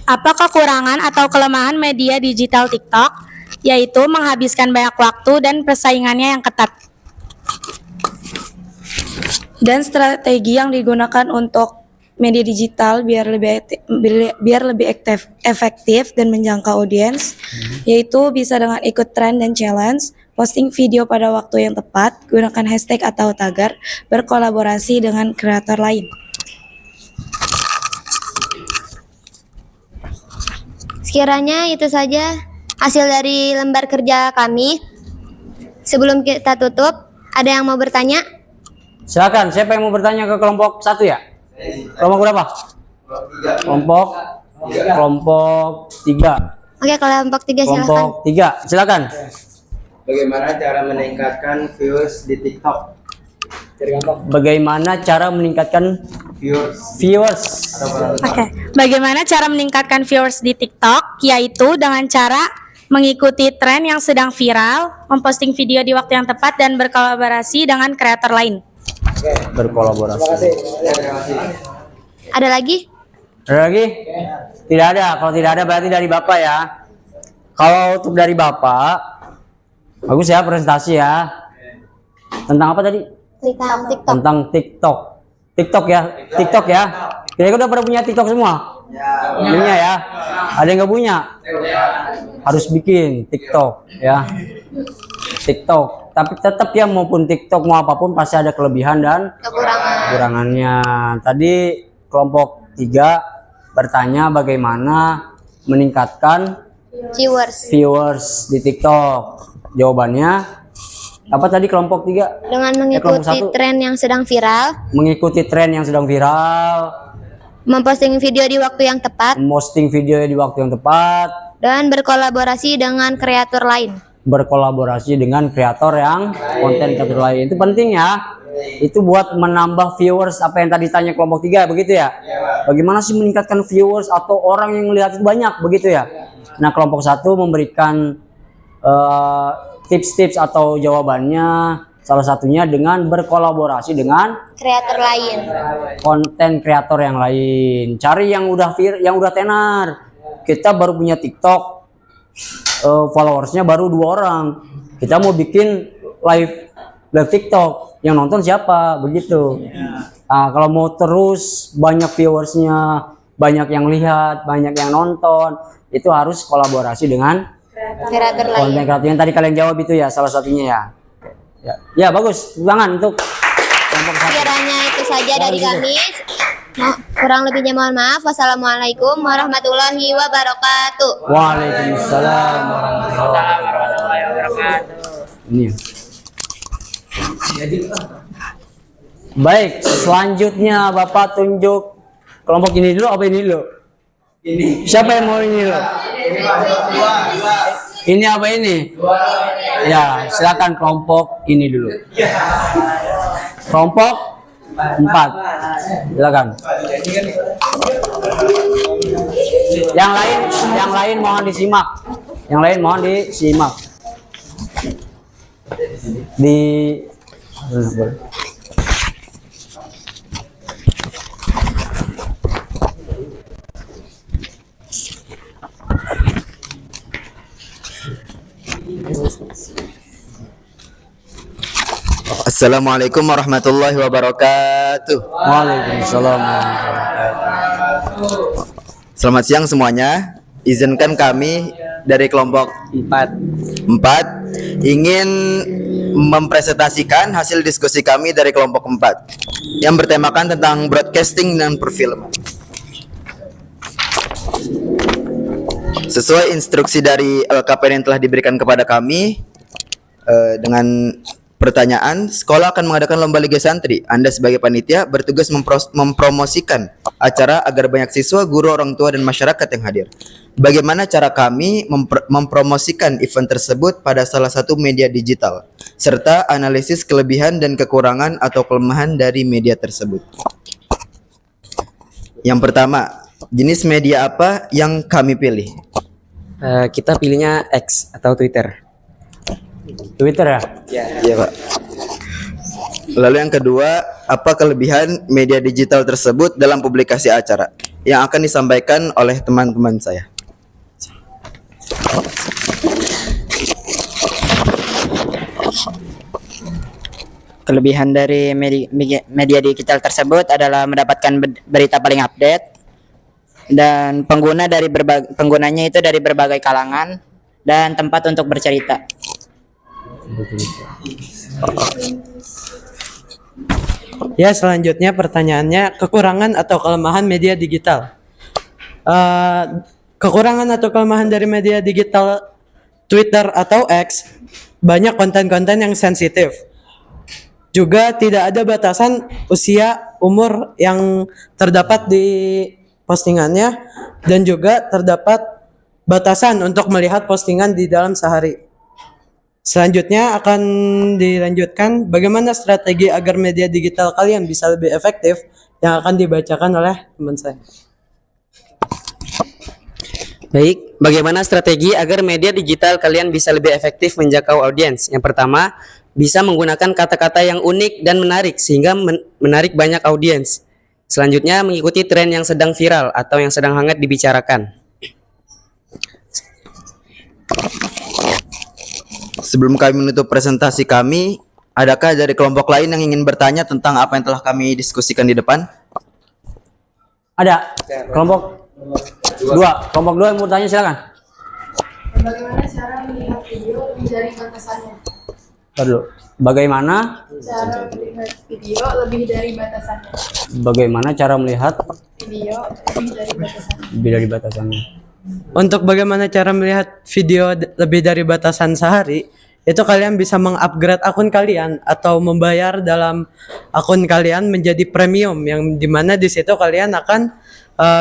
Apa kekurangan atau kelemahan media digital TikTok? Yaitu menghabiskan banyak waktu dan persaingannya yang ketat. Dan strategi yang digunakan untuk media digital biar lebih efektif dan menjangkau audiens, yaitu bisa dengan ikut tren dan challenge, posting video pada waktu yang tepat, gunakan hashtag atau tagar, berkolaborasi dengan kreator lain. Sekiranya itu saja hasil dari lembar kerja kami. Sebelum kita tutup, ada yang mau bertanya? Silakan, siapa yang mau bertanya ke kelompok 1 ya? Kelompok berapa? Kelompok 3. Oke, kelompok 3 silakan. Kelompok 3, silakan. Bagaimana cara meningkatkan views di TikTok? Bagaimana cara meningkatkan viewers? Oke. Bagaimana cara meningkatkan viewers di TikTok? Yaitu dengan cara mengikuti tren yang sedang viral, memposting video di waktu yang tepat, dan berkolaborasi dengan kreator lain. Berkolaborasi. Ada lagi? Ada lagi? Tidak ada. Kalau tidak ada berarti dari Bapak ya. Kalau untuk dari Bapak, bagus ya presentasi ya. Tentang apa tadi? TikTok. Tentang TikTok. TikTok ya. TikTok ya. Kira-kira udah pada punya TikTok semua? Punya ya. Ada yang nggak punya? Harus bikin TikTok ya. TikTok. Tapi tetap ya, maupun TikTok mau apapun pasti ada kelebihan dan kekurangannya. Tadi kelompok 3 bertanya bagaimana meningkatkan viewers di TikTok. Jawabannya apa tadi kelompok 3? Dengan mengikuti tren yang sedang viral. Mengikuti tren yang sedang viral. Memposting video di waktu yang tepat. Memposting video di waktu yang tepat. Dan berkolaborasi dengan kreator lain. Berkolaborasi dengan kreator yang konten kreator lain. Itu penting ya. Itu buat menambah viewers, apa yang tadi tanya kelompok 3 begitu ya. Bagaimana sih meningkatkan viewers atau orang yang melihat itu banyak begitu ya. Nah, kelompok 1 memberikan tips-tips atau jawabannya, salah satunya dengan berkolaborasi dengan kreator lain. Konten kreator yang lain. Cari yang udah tenar. Kita baru punya TikTok, followersnya baru 2 orang. Kita mau bikin live TikTok, yang nonton siapa begitu. Nah, kalau mau terus banyak viewersnya, banyak yang lihat, banyak yang nonton, itu harus kolaborasi dengan Kreator lain. konten kreator yang tadi kalian jawab itu ya, salah satunya ya. Ya bagus, tangan untuk kelompok 1. Sekiranya itu saja dari kami. Kurang lebihnya mohon maaf. Wassalamualaikum warahmatullahi wabarakatuh. Waalaikumsalam warahmatullahi wabarakatuh. Ini. Baik, selanjutnya Bapak tunjuk Kelompok ini dulu apa ini dulu? Ini. Siapa yang mau ini dulu? Ini apa ini? Ya, silakan kelompok ini dulu. Kelompok 4. Silakan. Yang lain mohon disimak. Yang lain mohon disimak. Assalamualaikum warahmatullahi wabarakatuh. Waalaikumsalam. Selamat siang semuanya. Izinkan kami dari kelompok 4 ingin mempresentasikan hasil diskusi kami dari kelompok 4 yang bertemakan tentang broadcasting dan perfilman. Sesuai instruksi dari LKPN yang telah diberikan kepada kami, dengan pertanyaan, sekolah akan mengadakan lomba Liga Santri. Anda sebagai panitia bertugas mempromosikan acara agar banyak siswa, guru, orang tua, dan masyarakat yang hadir. Bagaimana cara kami mempromosikan event tersebut pada salah satu media digital, serta analisis kelebihan dan kekurangan atau kelemahan dari media tersebut. Yang pertama, jenis media apa yang kami pilih? Kita pilihnya X atau Twitter. Twitter ya? Iya, Pak. Lalu yang kedua, apa kelebihan media digital tersebut dalam publikasi acara yang akan disampaikan oleh teman-teman saya? Kelebihan dari media digital tersebut adalah mendapatkan berita paling update, dan penggunanya itu dari berbagai kalangan dan tempat untuk bercerita. Ya, selanjutnya pertanyaannya, kekurangan atau kelemahan media digital. Kekurangan atau kelemahan dari media digital Twitter atau X, banyak konten-konten yang sensitif. Juga tidak ada batasan usia, umur yang terdapat di postingannya, dan juga terdapat batasan untuk melihat postingan di dalam sehari. Selanjutnya akan dilanjutkan bagaimana strategi agar media digital kalian bisa lebih efektif, yang akan dibacakan oleh teman saya. Baik, bagaimana strategi agar media digital kalian bisa lebih efektif menjangkau audiens? Yang pertama, bisa menggunakan kata-kata yang unik dan menarik sehingga menarik banyak audiens. Selanjutnya, mengikuti tren yang sedang viral atau yang sedang hangat dibicarakan. Sebelum kami menutup presentasi kami, adakah dari kelompok lain yang ingin bertanya tentang apa yang telah kami diskusikan di depan? Ada. Kelompok 2. Kelompok 2 yang mau bertanya silakan. Bagaimana cara melihat video dari batasannya? Lalu, bagaimana Cara melihat video lebih dari batasannya. Bagaimana cara melihat Video lebih dari batasannya. lebih dari batasannya? Untuk bagaimana cara melihat video lebih dari batasan sehari, itu kalian bisa mengupgrade akun kalian atau membayar dalam akun kalian menjadi premium, yang dimana di situ kalian akan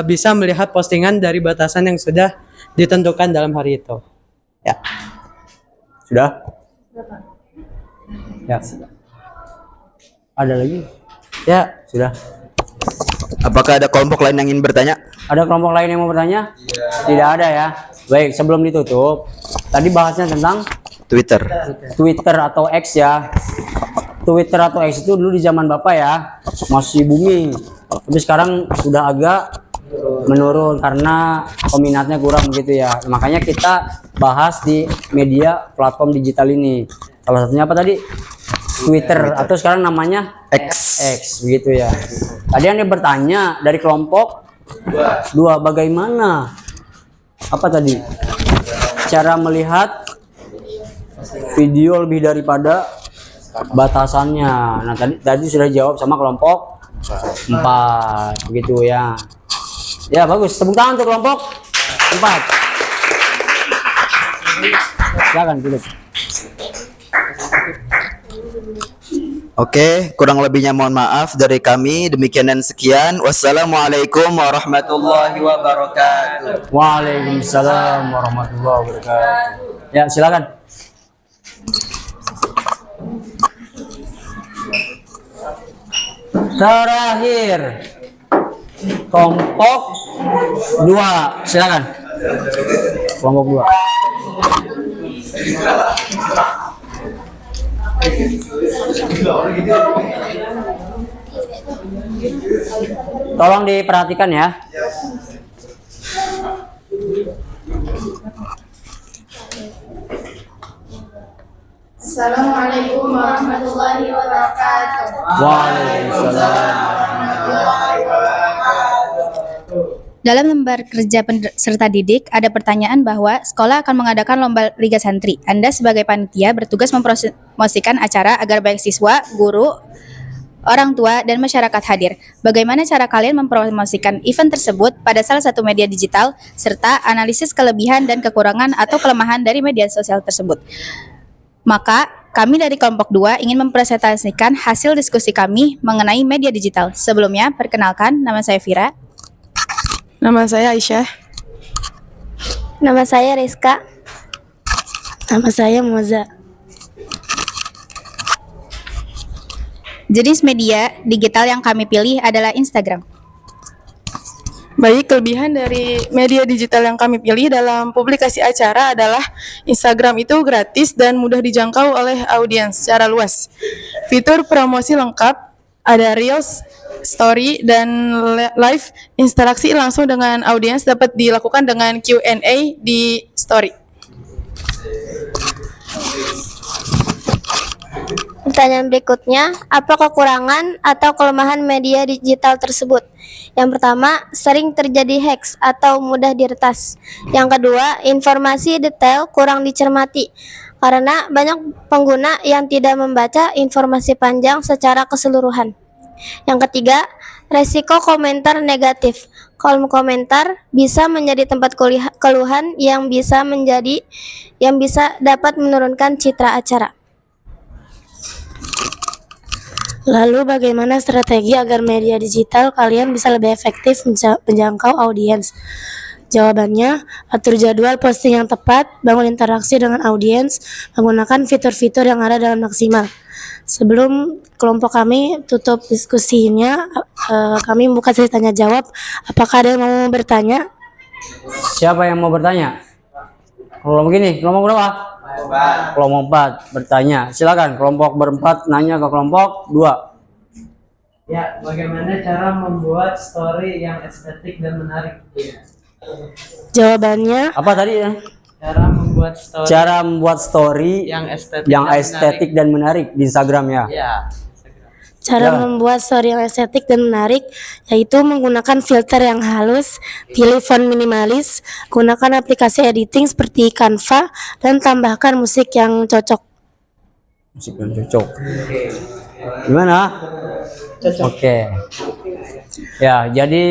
bisa melihat postingan dari batasan yang sudah ditentukan dalam hari itu. Ya. Sudah? Ya. Ada lagi? Ya. Sudah. Apakah ada kelompok lain yang ingin bertanya? Ada kelompok lain yang mau bertanya? Tidak ada ya. Baik, sebelum ditutup, tadi bahasnya tentang Twitter atau X ya. Twitter atau X itu dulu di zaman Bapak ya, masih booming. Tapi sekarang sudah agak menurun karena peminatnya kurang gitu ya. Makanya kita bahas di media platform digital ini. Salah satunya apa tadi? Twitter atau sekarang namanya X begitu ya. Tadi Anda bertanya dari kelompok 2, bagaimana apa tadi cara melihat video lebih daripada batasannya. Nah, tadi sudah jawab sama kelompok 4 begitu ya. Ya, bagus. Tepuk tangan untuk kelompok 4. Silakan tutup. Oke, kurang lebihnya mohon maaf dari kami. Demikian dan sekian. Wassalamualaikum warahmatullahi wabarakatuh. Waalaikumsalam warahmatullahi wabarakatuh. Ya, silakan. Terakhir, kelompok 2, silakan. Kelompok 2. Tolong diperhatikan ya. Assalamualaikum warahmatullahi wabarakatuh. Waalaikumsalam. Dalam lembar kerja peserta didik, ada pertanyaan bahwa sekolah akan mengadakan lomba Liga Santri. Anda sebagai panitia bertugas mempromosikan acara agar baik siswa, guru, orang tua, dan masyarakat hadir. Bagaimana cara kalian mempromosikan event tersebut pada salah satu media digital, serta analisis kelebihan dan kekurangan atau kelemahan dari media sosial tersebut? Maka, kami dari kelompok 2 ingin mempresentasikan hasil diskusi kami mengenai media digital. Sebelumnya, perkenalkan, nama saya Vira. Nama saya Aisyah. Nama saya Rizka. Nama saya Moza. Jenis media digital yang kami pilih adalah Instagram. Baik, kelebihan dari media digital yang kami pilih dalam publikasi acara adalah Instagram itu gratis dan mudah dijangkau oleh audiens secara luas. Fitur promosi lengkap, ada Reels, Story, dan live interaksi langsung dengan audiens dapat dilakukan dengan Q&A di Story. Pertanyaan berikutnya, apa kekurangan atau kelemahan media digital tersebut? Yang pertama, sering terjadi hoax atau mudah diretas. Yang kedua, informasi detail kurang dicermati karena banyak pengguna yang tidak membaca informasi panjang secara keseluruhan. Yang ketiga, resiko komentar negatif. Kolom komentar bisa menjadi tempat keluhan yang bisa dapat menurunkan citra acara. Lalu bagaimana strategi agar media digital kalian bisa lebih efektif menjangkau audiens? Jawabannya, atur jadwal posting yang tepat, bangun interaksi dengan audiens, menggunakan fitur-fitur yang ada dalam maksimal. Sebelum kelompok kami tutup diskusinya, kami buka sesi tanya jawab. Apakah ada yang mau bertanya? Siapa yang mau bertanya? Kelompok ini, kelompok berapa? Kelompok 4 bertanya. Silakan kelompok berempat nanya ke kelompok 2. Ya, bagaimana cara membuat story yang estetik dan menarik? Jawabannya, Apa tadi ya? Cara membuat story yang yang estetik dan menarik di Instagram ya. cara Ya. membuat story yang estetik dan menarik yaitu menggunakan filter yang halus, pilih font minimalis, gunakan aplikasi editing seperti Canva, dan tambahkan musik yang cocok. Musik yang cocok. Gimana? Oke. Ya, jadi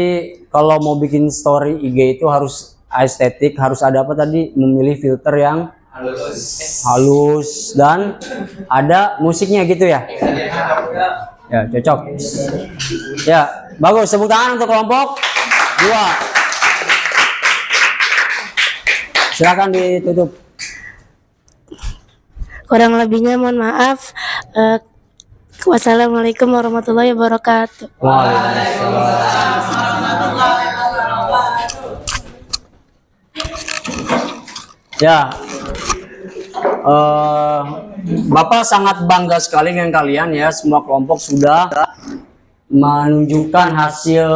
kalau mau bikin story IG itu harus estetik, harus ada apa tadi? Memilih filter yang halus dan ada musiknya gitu ya. Ya, cocok. Ya, bagus. Tepuk tangan untuk kelompok 2. Silakan ditutup. Kurang lebihnya mohon maaf. Wassalamualaikum warahmatullahi wabarakatuh. Ya, Bapak sangat bangga sekali dengan kalian ya. Semua kelompok sudah menunjukkan hasil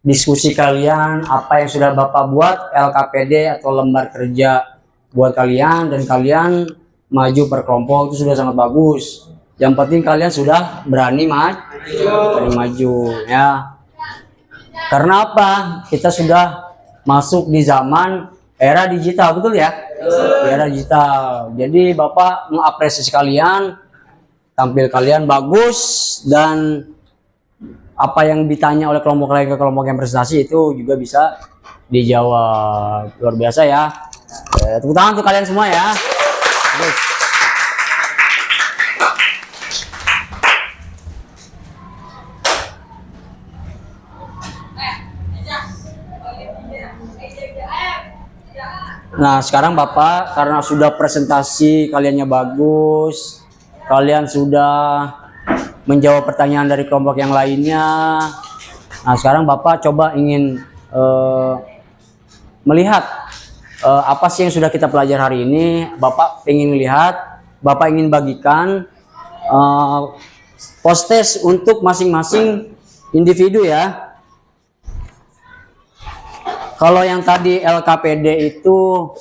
diskusi kalian, apa yang sudah Bapak buat, LKPD atau lembar kerja buat kalian, dan kalian maju per kelompok itu sudah sangat bagus. Yang penting kalian sudah berani maju ya. Karena apa? Kita sudah masuk di zaman era digital, betul ya? Era digital. Jadi Bapak mengapresiasi kalian, tampil kalian bagus, dan apa yang ditanya oleh kelompok lain ke kelompok yang prestasi itu juga bisa dijawab. Luar biasa ya. Tepuk tangan untuk kalian semua ya. Bagus. Nah, sekarang Bapak karena sudah presentasi kaliannya bagus, kalian sudah menjawab pertanyaan dari kelompok yang lainnya. Nah, sekarang Bapak coba ingin melihat apa sih yang sudah kita pelajari hari ini. Bapak ingin lihat, Bapak ingin bagikan post-test untuk masing-masing individu ya. Kalau yang tadi LKPD itu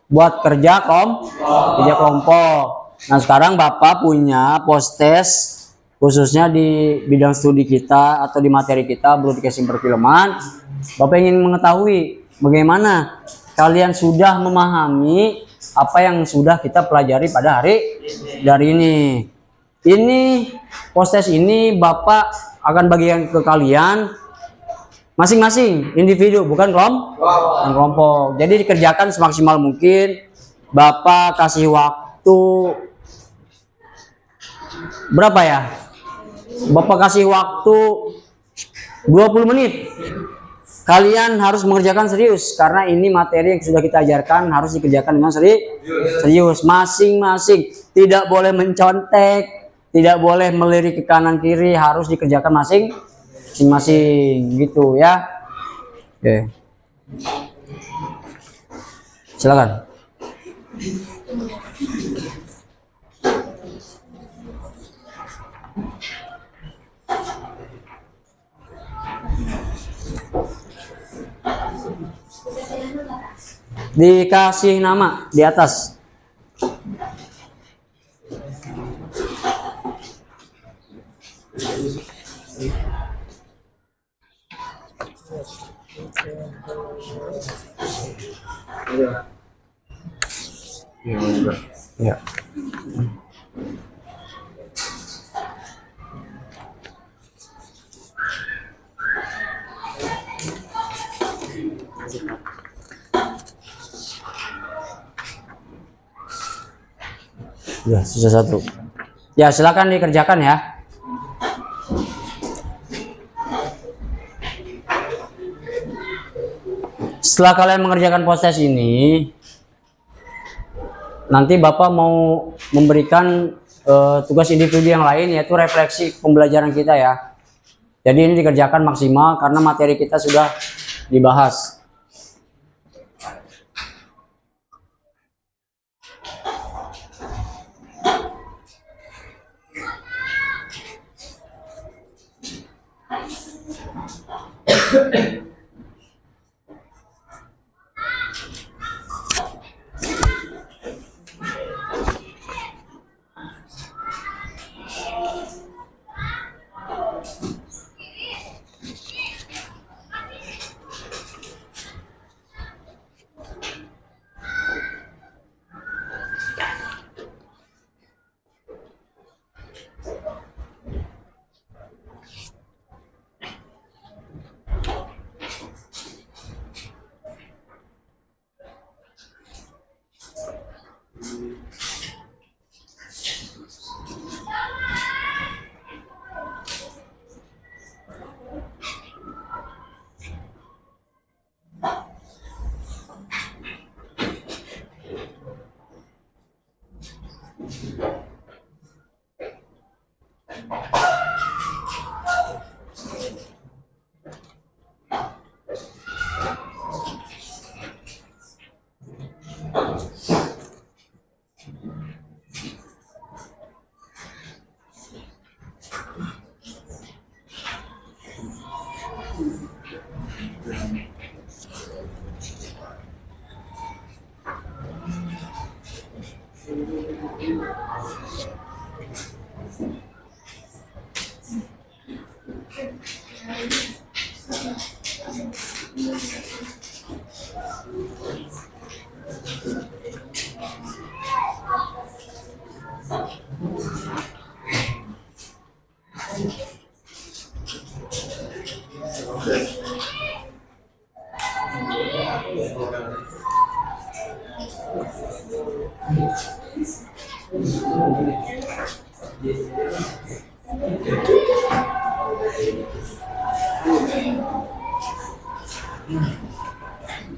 buat kerja kelompok. Nah, sekarang Bapak punya post-test khususnya di bidang studi kita atau di materi kita broadcasting perfilman. Bapak ingin mengetahui bagaimana kalian sudah memahami apa yang sudah kita pelajari pada hari ini. Ini post-test ini Bapak akan bagikan ke kalian masing-masing individu, bukan kelompok. Jadi dikerjakan semaksimal mungkin. Bapak kasih waktu berapa ya? Bapak kasih waktu 20 menit. Kalian harus mengerjakan serius karena ini materi yang sudah kita ajarkan harus dikerjakan dengan serius masing-masing. Tidak boleh mencontek, tidak boleh melirik ke kanan kiri, harus dikerjakan masing-masing gitu ya. Oke. Silakan. Dikasih nama di atas. Ya. Ya, sisa satu. Ya, silakan dikerjakan ya. Setelah kalian mengerjakan post-test ini, nanti Bapak mau memberikan tugas individu yang lain, yaitu refleksi pembelajaran kita ya. Jadi ini dikerjakan maksimal karena materi kita sudah dibahas.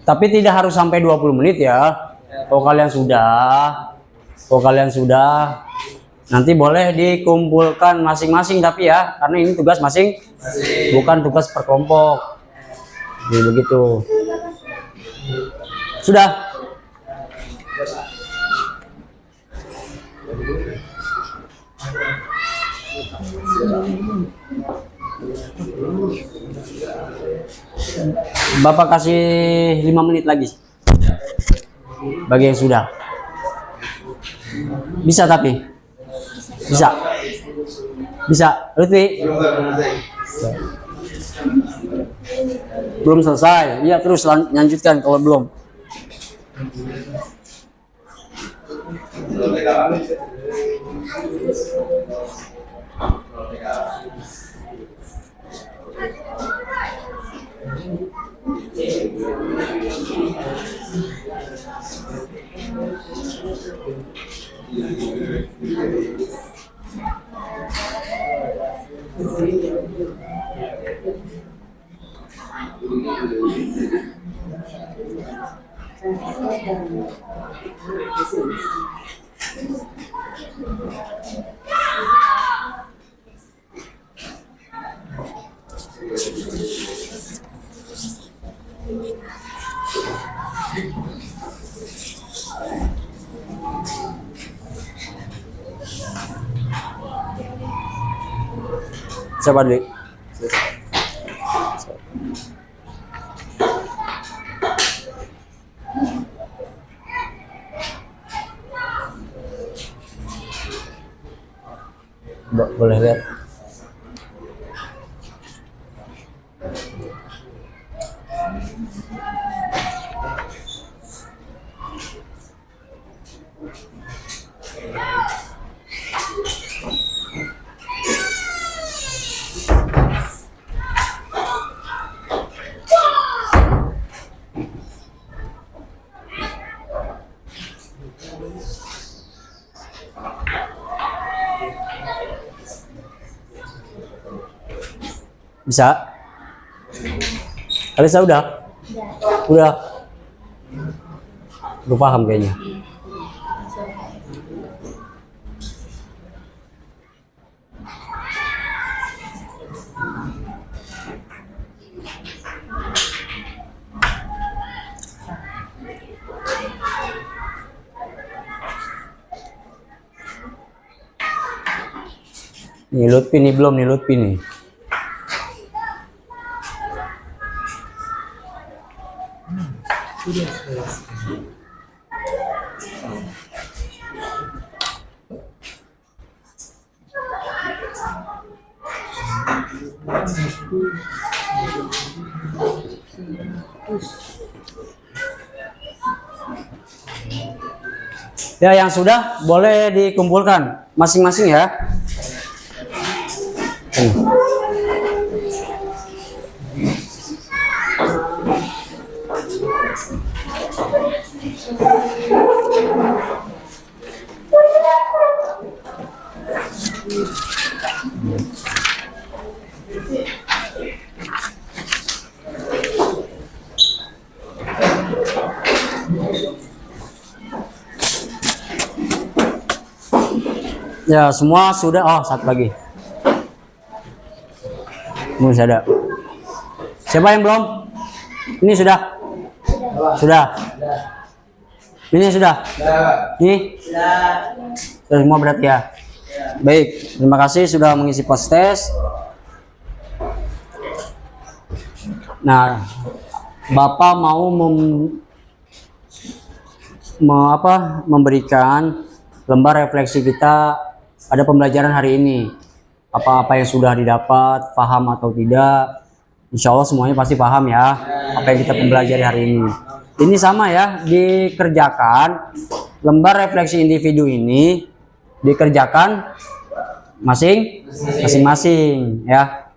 Tapi tidak harus sampai 20 menit ya. Oh kalian sudah, nanti boleh dikumpulkan masing-masing tapi ya, karena ini tugas masing, bukan tugas per kelompok. Jadi begitu. Sudah. Bapak kasih 5 menit lagi bagi yang sudah. Bisa tapi bisa Lutfi belum selesai ya, terus lanjutkan kalau belum. Siapa dulu? Boleh lihat. Bisa? Kalisa udah? Udah. Lu paham kayaknya. Nih Lutfi nih belum nih Lutfi nih. Ya, yang sudah boleh dikumpulkan masing-masing ya. Ya, semua sudah. Oh, satu lagi. Masih ada. Siapa yang belum? Ini sudah. Sudah. Ini sudah. Ini sudah semua berarti ya. Baik, terima kasih sudah mengisi post test. Nah, Bapak mau memberikan lembar refleksi kita pada pembelajaran hari ini. Apa-apa yang sudah didapat, paham atau tidak. Insya Allah semuanya pasti paham ya, apa yang kita pelajari hari ini. Ini sama ya, dikerjakan lembar refleksi individu ini dikerjakan masing-masing ya.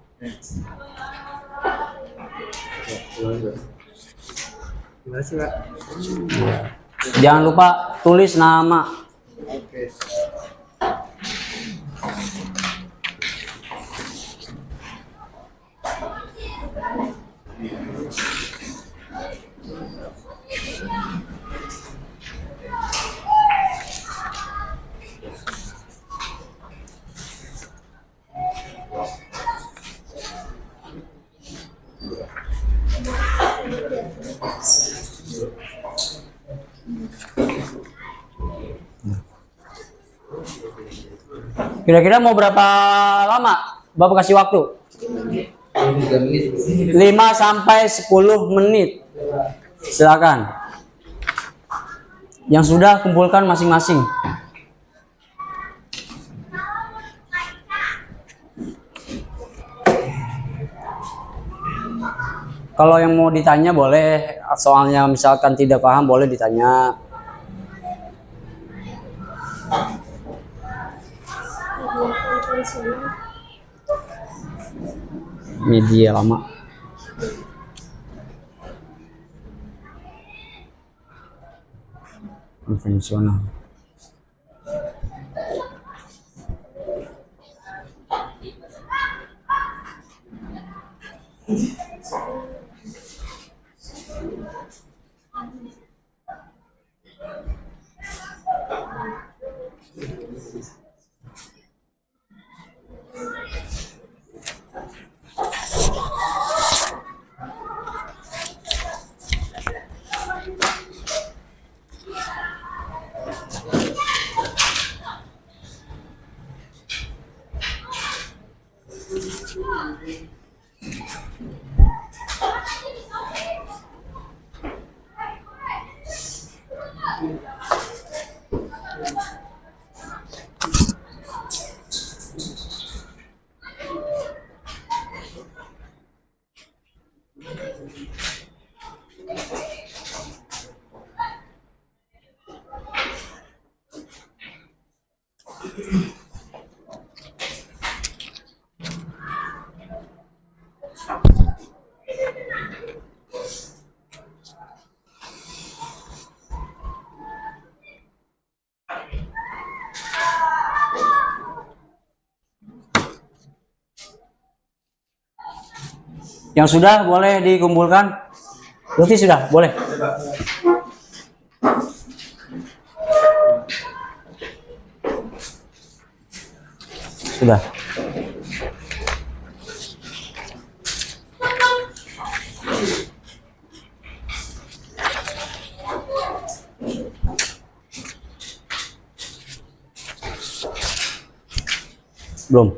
Jangan lupa tulis nama. Kira-kira mau berapa lama Bapak kasih waktu? 5 sampai 10 menit. Silakan. Yang sudah kumpulkan masing-masing. Kalau yang mau ditanya boleh, soalnya misalkan tidak paham boleh ditanya. Media lama. Konvensional. Yang sudah boleh dikumpulkan. Lutfi sudah boleh. Sudah. Belum.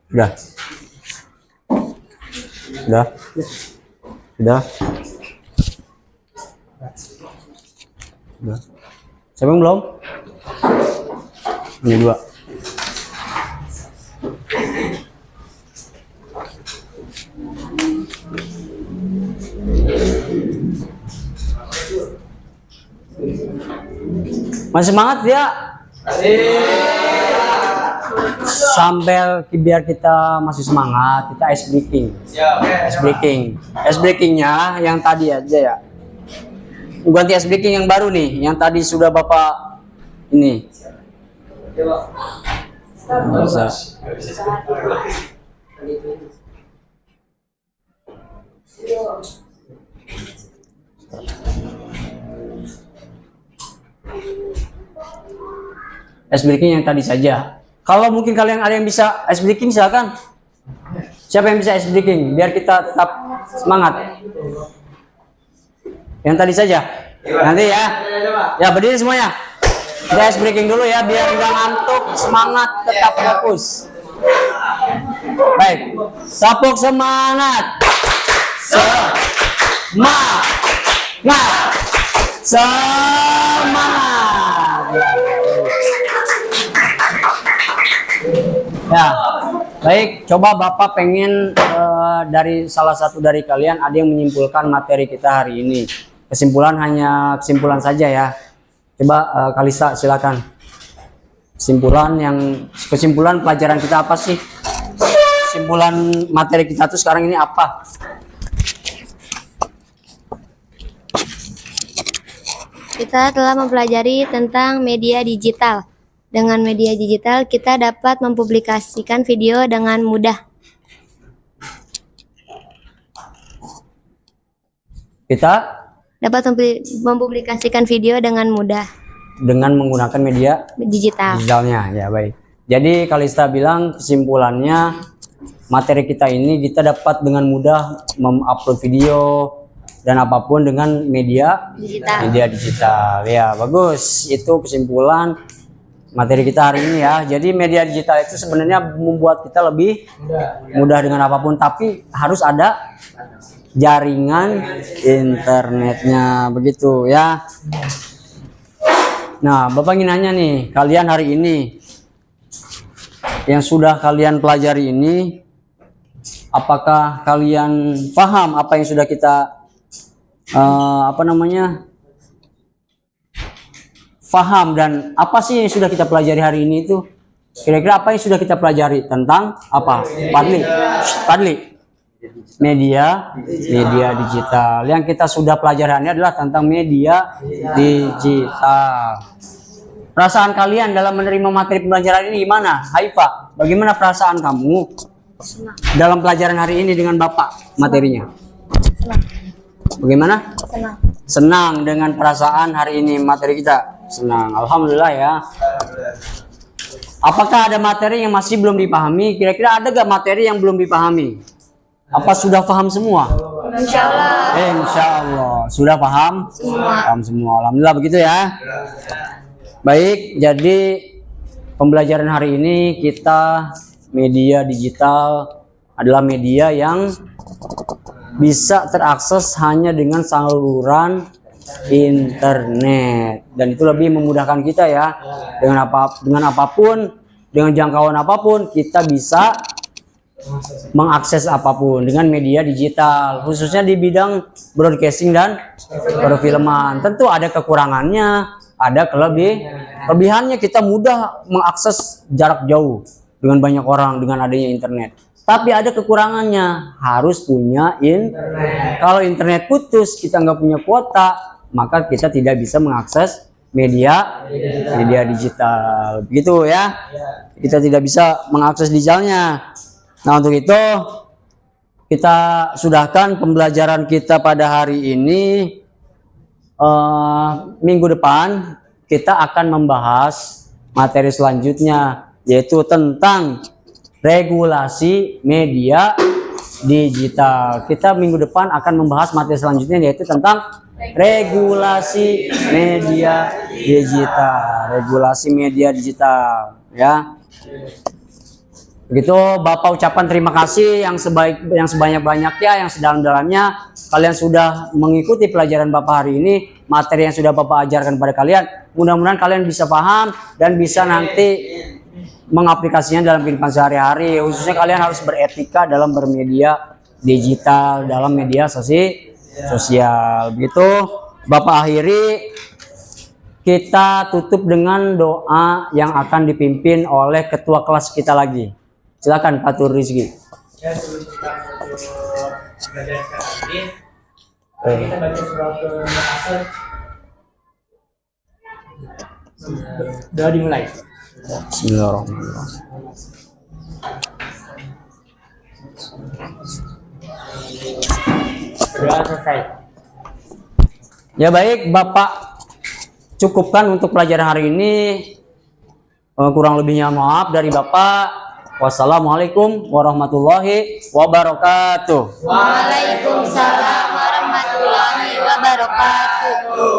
Sudah. Sudah. Sudah. Sudah. Siapa yang belum? Ini 2. Masih semangat ya? Sambil biar kita masih semangat, kita ice breaking. Ice breakingnya yang tadi aja ya. Ganti ice breaking yang baru nih, yang tadi sudah Bapak ini. Bisa. Ice breaking yang tadi saja. Kalau mungkin kalian ada yang bisa ice breaking, silakan. Siapa yang bisa ice breaking? Biar kita tetap semangat. Yang tadi saja. Nanti ya. Ya berdiri semuanya. Kita ice breaking dulu ya, biar nggak ngantuk, semangat, tetap fokus. Baik. Tepuk semangat. Semangat. Semangat. Ya, baik. Coba Bapak pengen dari salah satu dari kalian ada yang menyimpulkan materi kita hari ini. Kesimpulan hanya kesimpulan saja ya. Coba Kalista silakan. Kesimpulan pelajaran kita apa sih? Kesimpulan materi kita tuh sekarang ini apa? Kita telah mempelajari tentang media digital. Dengan media digital, kita dapat mempublikasikan video dengan mudah. Kita dapat mempublikasikan video dengan mudah. Dengan menggunakan media digitalnya, ya baik. Jadi Kalista bilang kesimpulannya materi kita ini kita dapat dengan mudah mengupload video dan apapun dengan media digital. Ya, bagus. Itu kesimpulan materi kita hari ini ya. Jadi media digital itu sebenarnya membuat kita lebih mudah dengan apapun, tapi harus ada jaringan internetnya, begitu ya. Nah, Bapak ingin nanya nih, kalian hari ini yang sudah kalian pelajari ini, apakah kalian paham apa yang sudah kita paham, dan apa sih yang sudah kita pelajari hari ini itu? Kira-kira apa yang sudah kita pelajari tentang apa? Fadli. Media digital. Yang kita sudah pelajari ini adalah tentang media digital. Perasaan kalian dalam menerima materi pembelajaran ini gimana? Haifa, bagaimana perasaan kamu dalam pelajaran hari ini dengan Bapak materinya? Bagaimana? Senang dengan perasaan hari ini materi kita. Senang, alhamdulillah ya. Apakah ada materi yang masih belum dipahami? Kira-kira ada gak materi yang belum dipahami? Apa sudah paham semua? Insya Allah. Insya Allah sudah paham? Paham semua. Alhamdulillah begitu ya. Baik, jadi pembelajaran hari ini kita media digital adalah media yang bisa terakses hanya dengan saluran internet, dan itu lebih memudahkan kita ya. Dengan apapun, dengan jangkauan apapun kita bisa mengakses apapun dengan media digital, khususnya di bidang broadcasting dan perfilman. Tentu ada kekurangannya, ada kelebihannya. Kita mudah mengakses jarak jauh dengan banyak orang dengan adanya internet. Tapi ada kekurangannya, harus punya internet. Kalau internet putus, kita nggak punya kuota, maka kita tidak bisa mengakses media digital. Begitu ya. Kita tidak bisa mengakses digitalnya. Nah, untuk itu kita sudahkan pembelajaran kita pada hari ini. Minggu depan kita akan membahas materi selanjutnya, yaitu tentang regulasi media digital. Kita minggu depan akan membahas materi selanjutnya, yaitu tentang regulasi media digital. Regulasi media digital ya. Begitu, Bapak ucapkan terima kasih yang sebanyak-banyaknya, yang sedalam-dalamnya. Kalian sudah mengikuti pelajaran Bapak hari ini, materi yang sudah Bapak ajarkan pada kalian. Mudah-mudahan kalian bisa paham dan bisa nanti mengaplikasinya dalam kehidupan sehari-hari. Khususnya kalian harus beretika dalam bermedia digital, dalam media sosial. Begitu, Bapak akhiri. Kita tutup dengan doa yang akan dipimpin oleh ketua kelas kita lagi. Silakan Pak Tur Rizky. Ya, sebelum kita masuk pelajaran sekarang ini, kita baca surah Al-Asr. Doa dimulai. Bismillahirrahmanirrahim. Doa selesai. Ya baik, Bapak cukupkan untuk pelajaran hari ini. Kurang lebihnya maaf dari Bapak. Wassalamualaikum warahmatullahi wabarakatuh. Waalaikumsalam warahmatullahi wabarakatuh.